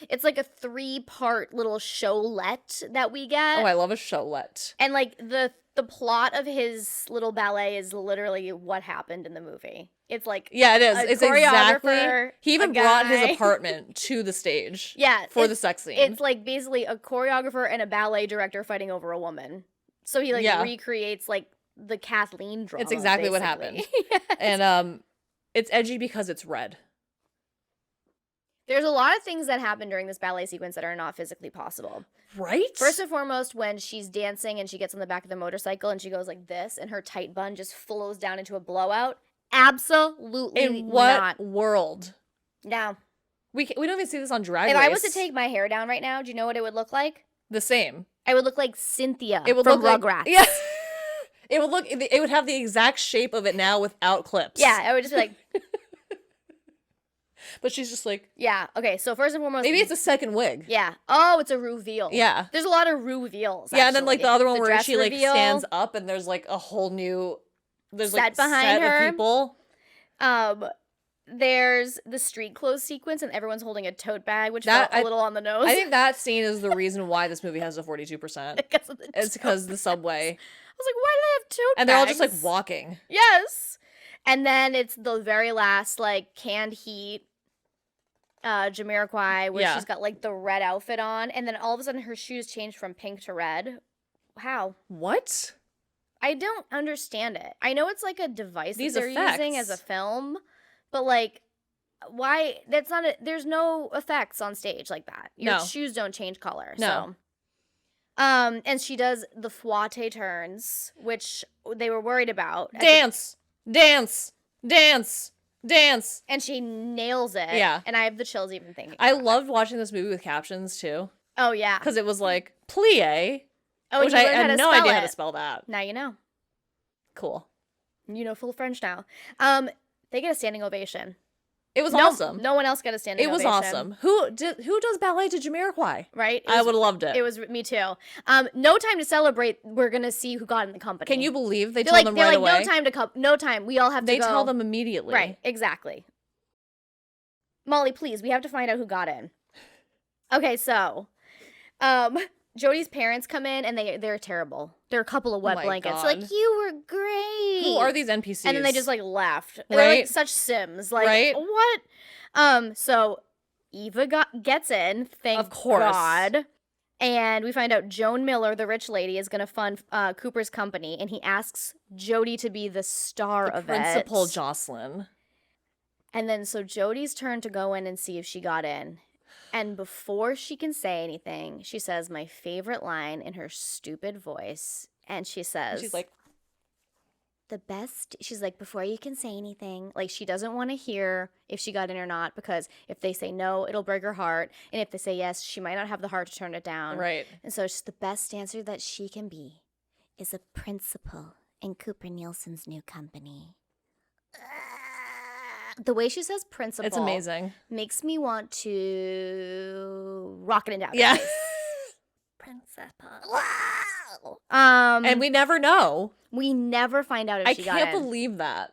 S1: It's like a 3-part little showlet that we get.
S2: Oh, I love a showlet.
S1: And like the plot of his little ballet is literally what happened in the movie. It's like
S2: it is. It's exactly. He even brought his
S1: guy.
S2: apartment to the stage.
S1: Yeah,
S2: for the sex scene.
S1: It's like basically a choreographer and a ballet director fighting over a woman. So he like recreates like the Kathleen drama.
S2: It's exactly what happened. Yes. And it's edgy because it's red.
S1: There's a lot of things that happen during this ballet sequence that are not physically possible.
S2: Right?
S1: First and foremost, when she's dancing and she gets on the back of the motorcycle and she goes like this and her tight bun just flows down into a blowout. Absolutely not.
S2: In what world?
S1: No.
S2: We don't even see this on Drag Race.
S1: If I was to take my hair down right now, do you know what it would look like?
S2: The same.
S1: I would look like Cynthia
S2: it would
S1: from
S2: look
S1: Rugrats.
S2: Like, yeah. It would have the exact shape of it now without clips.
S1: Yeah, I would just be like...
S2: But she's just like...
S1: Yeah, okay, so first and foremost...
S2: Maybe it's a second wig.
S1: Yeah. Oh, it's a reveal.
S2: Yeah.
S1: There's a lot of reveals,
S2: Yeah, and then like the other one where she
S1: reveal,
S2: like stands up and there's like a whole new... There's
S1: set
S2: like
S1: behind
S2: set
S1: her.
S2: of people.
S1: Um, there's the street clothes sequence, and everyone's holding a tote bag, which felt a little on the nose.
S2: I think that scene is the reason why this movie has a 42%.
S1: because of the
S2: It's because of the subway.
S1: I was like, why do they have tote
S2: And
S1: bags?
S2: they're all just, like, walking.
S1: Yes. And then it's the very last, like, Canned Heat, Jamiroquai, where she's got, like, the red outfit on, and then all of a sudden her shoes change from pink to red. How?
S2: What?
S1: I don't understand it. I know it's, like, a device that they're
S2: effects.
S1: using as a film, but, like, why? That's not there's no effects on stage like that. Your shoes don't change color.
S2: No.
S1: So. And she does the fouette turns, which they were worried about.
S2: Dance! Dance! Dance! Dance!
S1: And she nails it.
S2: Yeah.
S1: And I have the chills even thinking
S2: I loved watching this movie with captions, too.
S1: Oh, yeah.
S2: Because it was like, plie, which
S1: I
S2: had no idea how to spell that.
S1: Now you know.
S2: Cool.
S1: You know full French now. They get a standing ovation.
S2: It was awesome.
S1: No one else got a standing ovation.
S2: It was awesome. Who does ballet to Jamiroquai?
S1: Right?
S2: I would have loved it.
S1: It was me too. No time to celebrate. We're gonna see who got in the company.
S2: Can you believe they told them right away?
S1: No time to come. No time. We all have to go.
S2: They tell them immediately.
S1: Right. Exactly. Molly, please. We have to find out who got in. Okay, so, Jody's parents come in and they're terrible. They're a couple of wet blankets.
S2: God.
S1: Like, you were great.
S2: Who are these NPCs?
S1: And then they just like left.
S2: Right?
S1: They're like such Sims. Like,
S2: right?
S1: What? So Eva gets in. Thank God. And we find out Joan Miller, the rich lady, is going to fund Cooper's company, and he asks Jody to be the star of
S2: Principal Jocelyn.
S1: And then so Jody's turn to go in and see if she got in. And before she can say anything, she says my favorite line in her stupid voice. And she says,
S2: she's like,
S1: the best. She's like, before you can say anything, like she doesn't want to hear if she got in or not, because if they say no, it'll break her heart. And if they say yes, she might not have the heart to turn it down.
S2: Right.
S1: And so it's the best answer that she can be is a principal in Cooper Nielson's new company. The way she says principal,
S2: it's amazing.
S1: Makes me want to rock it and down.
S2: Yeah.
S1: Principal. Wow.
S2: And we never know.
S1: We never find out if she got in.
S2: I can't believe that.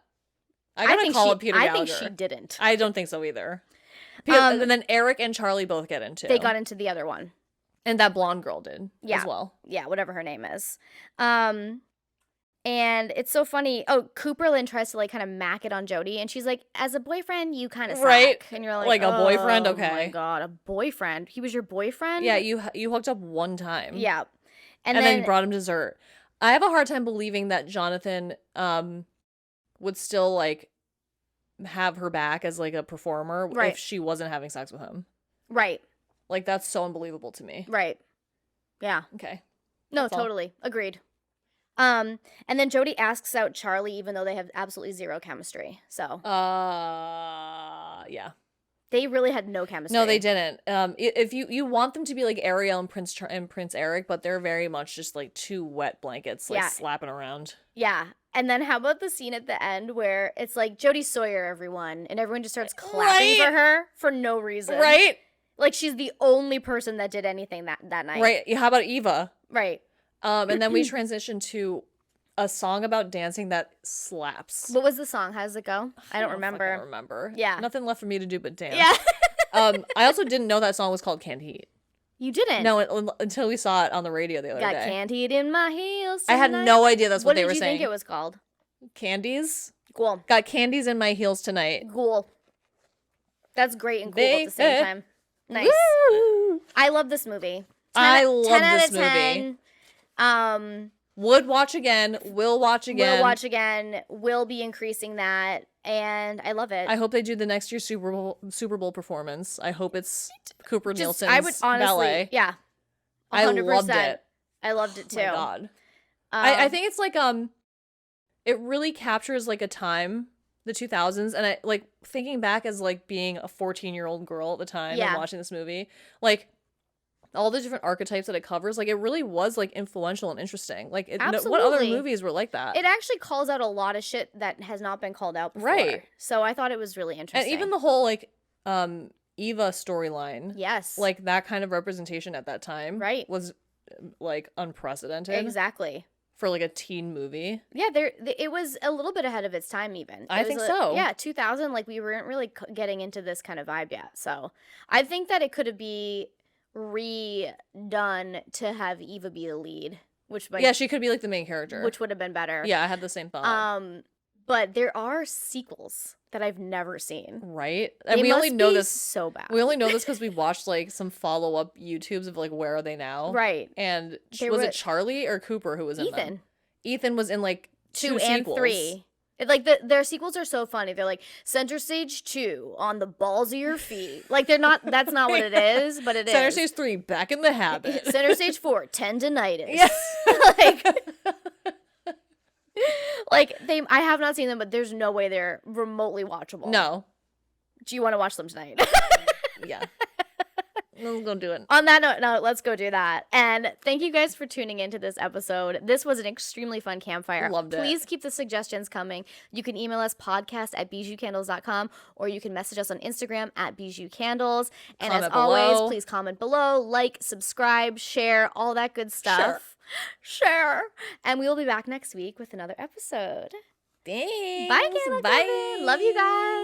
S2: I gotta call it Peter Gallagher.
S1: I think she didn't.
S2: I don't think so either. And then Eric and Charlie both get into.
S1: They got into the other one.
S2: And that blonde girl did as well.
S1: Yeah, whatever her name is. And it's so funny. Oh, Cooper Lynn tries to like kind of mack it on Jody, and she's like, "As a boyfriend, you kind of suck."
S2: Right.
S1: And you're like,
S2: a boyfriend, okay?
S1: Oh my God, a boyfriend? He was your boyfriend?
S2: Yeah, you hooked up one time.
S1: Yeah,
S2: and then brought him dessert. I have a hard time believing that Jonathan would still like have her back as like a performer if she wasn't having sex with him.
S1: Right.
S2: Like that's so unbelievable to me.
S1: Right. Yeah.
S2: Okay.
S1: No, totally. Agreed. And then Jody asks out Charlie, even though they have absolutely zero chemistry. So.
S2: Yeah.
S1: They really had no chemistry.
S2: No, they didn't. If you want them to be like Ariel and Prince Eric, but they're very much just like two wet blankets, like slapping around.
S1: Yeah. And then how about the scene at the end where it's like Jody Sawyer, everyone, and everyone just starts clapping for her for no reason.
S2: Right.
S1: Like she's the only person that did anything that night.
S2: Right. How about Eva?
S1: Right.
S2: And then we transition to a song about dancing that slaps.
S1: What was the song? How does it go? I don't remember.
S2: I don't remember.
S1: Yeah.
S2: Nothing left for me to do but dance.
S1: Yeah.
S2: I also didn't know that song was called Canned Heat.
S1: You didn't?
S2: No, until we saw it on the radio the other day.
S1: Got canned heat in my heels tonight.
S2: I had no idea that's what they were saying.
S1: What did you think it was called?
S2: Candies?
S1: Cool.
S2: Got candies in my heels tonight.
S1: Cool. That's great and cool at the same time. Nice.
S2: Woo!
S1: I love this movie.
S2: I love
S1: 10 out
S2: this
S1: of 10.
S2: movie. Would watch again. Will watch again.
S1: Will watch again. Will be increasing that. And I love it.
S2: I hope they do the next year's Super Bowl performance. I hope it's Cooper Nielson's
S1: I would honestly,
S2: ballet.
S1: Yeah. 100%.
S2: I loved it.
S1: I loved it too.
S2: Oh my God. I think it's like it really captures like a time, the 2000s, and I like thinking back as like being a 14-year-old girl at the time and watching this movie, like all the different archetypes that it covers, like it really was like influential and interesting. Like what other movies were like that?
S1: It actually calls out a lot of shit that has not been called out before. Right. So I thought it was really interesting.
S2: And even the whole like Eva storyline.
S1: Yes.
S2: Like that kind of representation at that time.
S1: Right.
S2: Was like unprecedented.
S1: Exactly.
S2: for like a teen movie.
S1: Yeah, it was a little bit ahead of its time even.
S2: I think so.
S1: Yeah, 2000, like we weren't really getting into this kind of vibe yet. So I think that it could be redone to have Eva be the lead, which might,
S2: Yeah, she could be like the main character.
S1: which would have been better.
S2: Yeah, I had the same thought.
S1: But there are sequels that I've never seen.
S2: Right? And
S1: They
S2: we only
S1: must
S2: know
S1: be
S2: this
S1: so bad.
S2: We only know this because we watched like some follow-up YouTubes of like where are they now?
S1: Right.
S2: And
S1: They
S2: was
S1: were-
S2: it Charlie or Cooper who was in them?
S1: Ethan.
S2: Ethan was in like
S1: 2
S2: two
S1: and
S2: sequels.
S1: 3. Like their sequels are so funny. They're like Center Stage 2 on the balls of your feet. Like they're not. That's not what it is, but it
S2: Center
S1: is.
S2: Stage 3, back in the habit.
S1: Center Stage 4, tendinitis.
S2: Yeah.
S1: like I have not seen them, but there's no way they're remotely watchable.
S2: No.
S1: Do you want to watch them tonight?
S2: Yeah. Let's go do it.
S1: On that note, no, let's go do that. And thank you guys for tuning into this episode. This was an extremely fun campfire.
S2: Loved it.
S1: Please keep the suggestions coming. You can email us podcast@bijoucandles.com, or you can message us on Instagram @Bijou Candles. And
S2: Comment
S1: as always,
S2: below.
S1: please comment below, like, subscribe, share, all that good stuff. Share. And we will be back next week with another episode.
S2: Thanks.
S1: Bye, Candle
S2: Bye.
S1: Coven. Love you guys.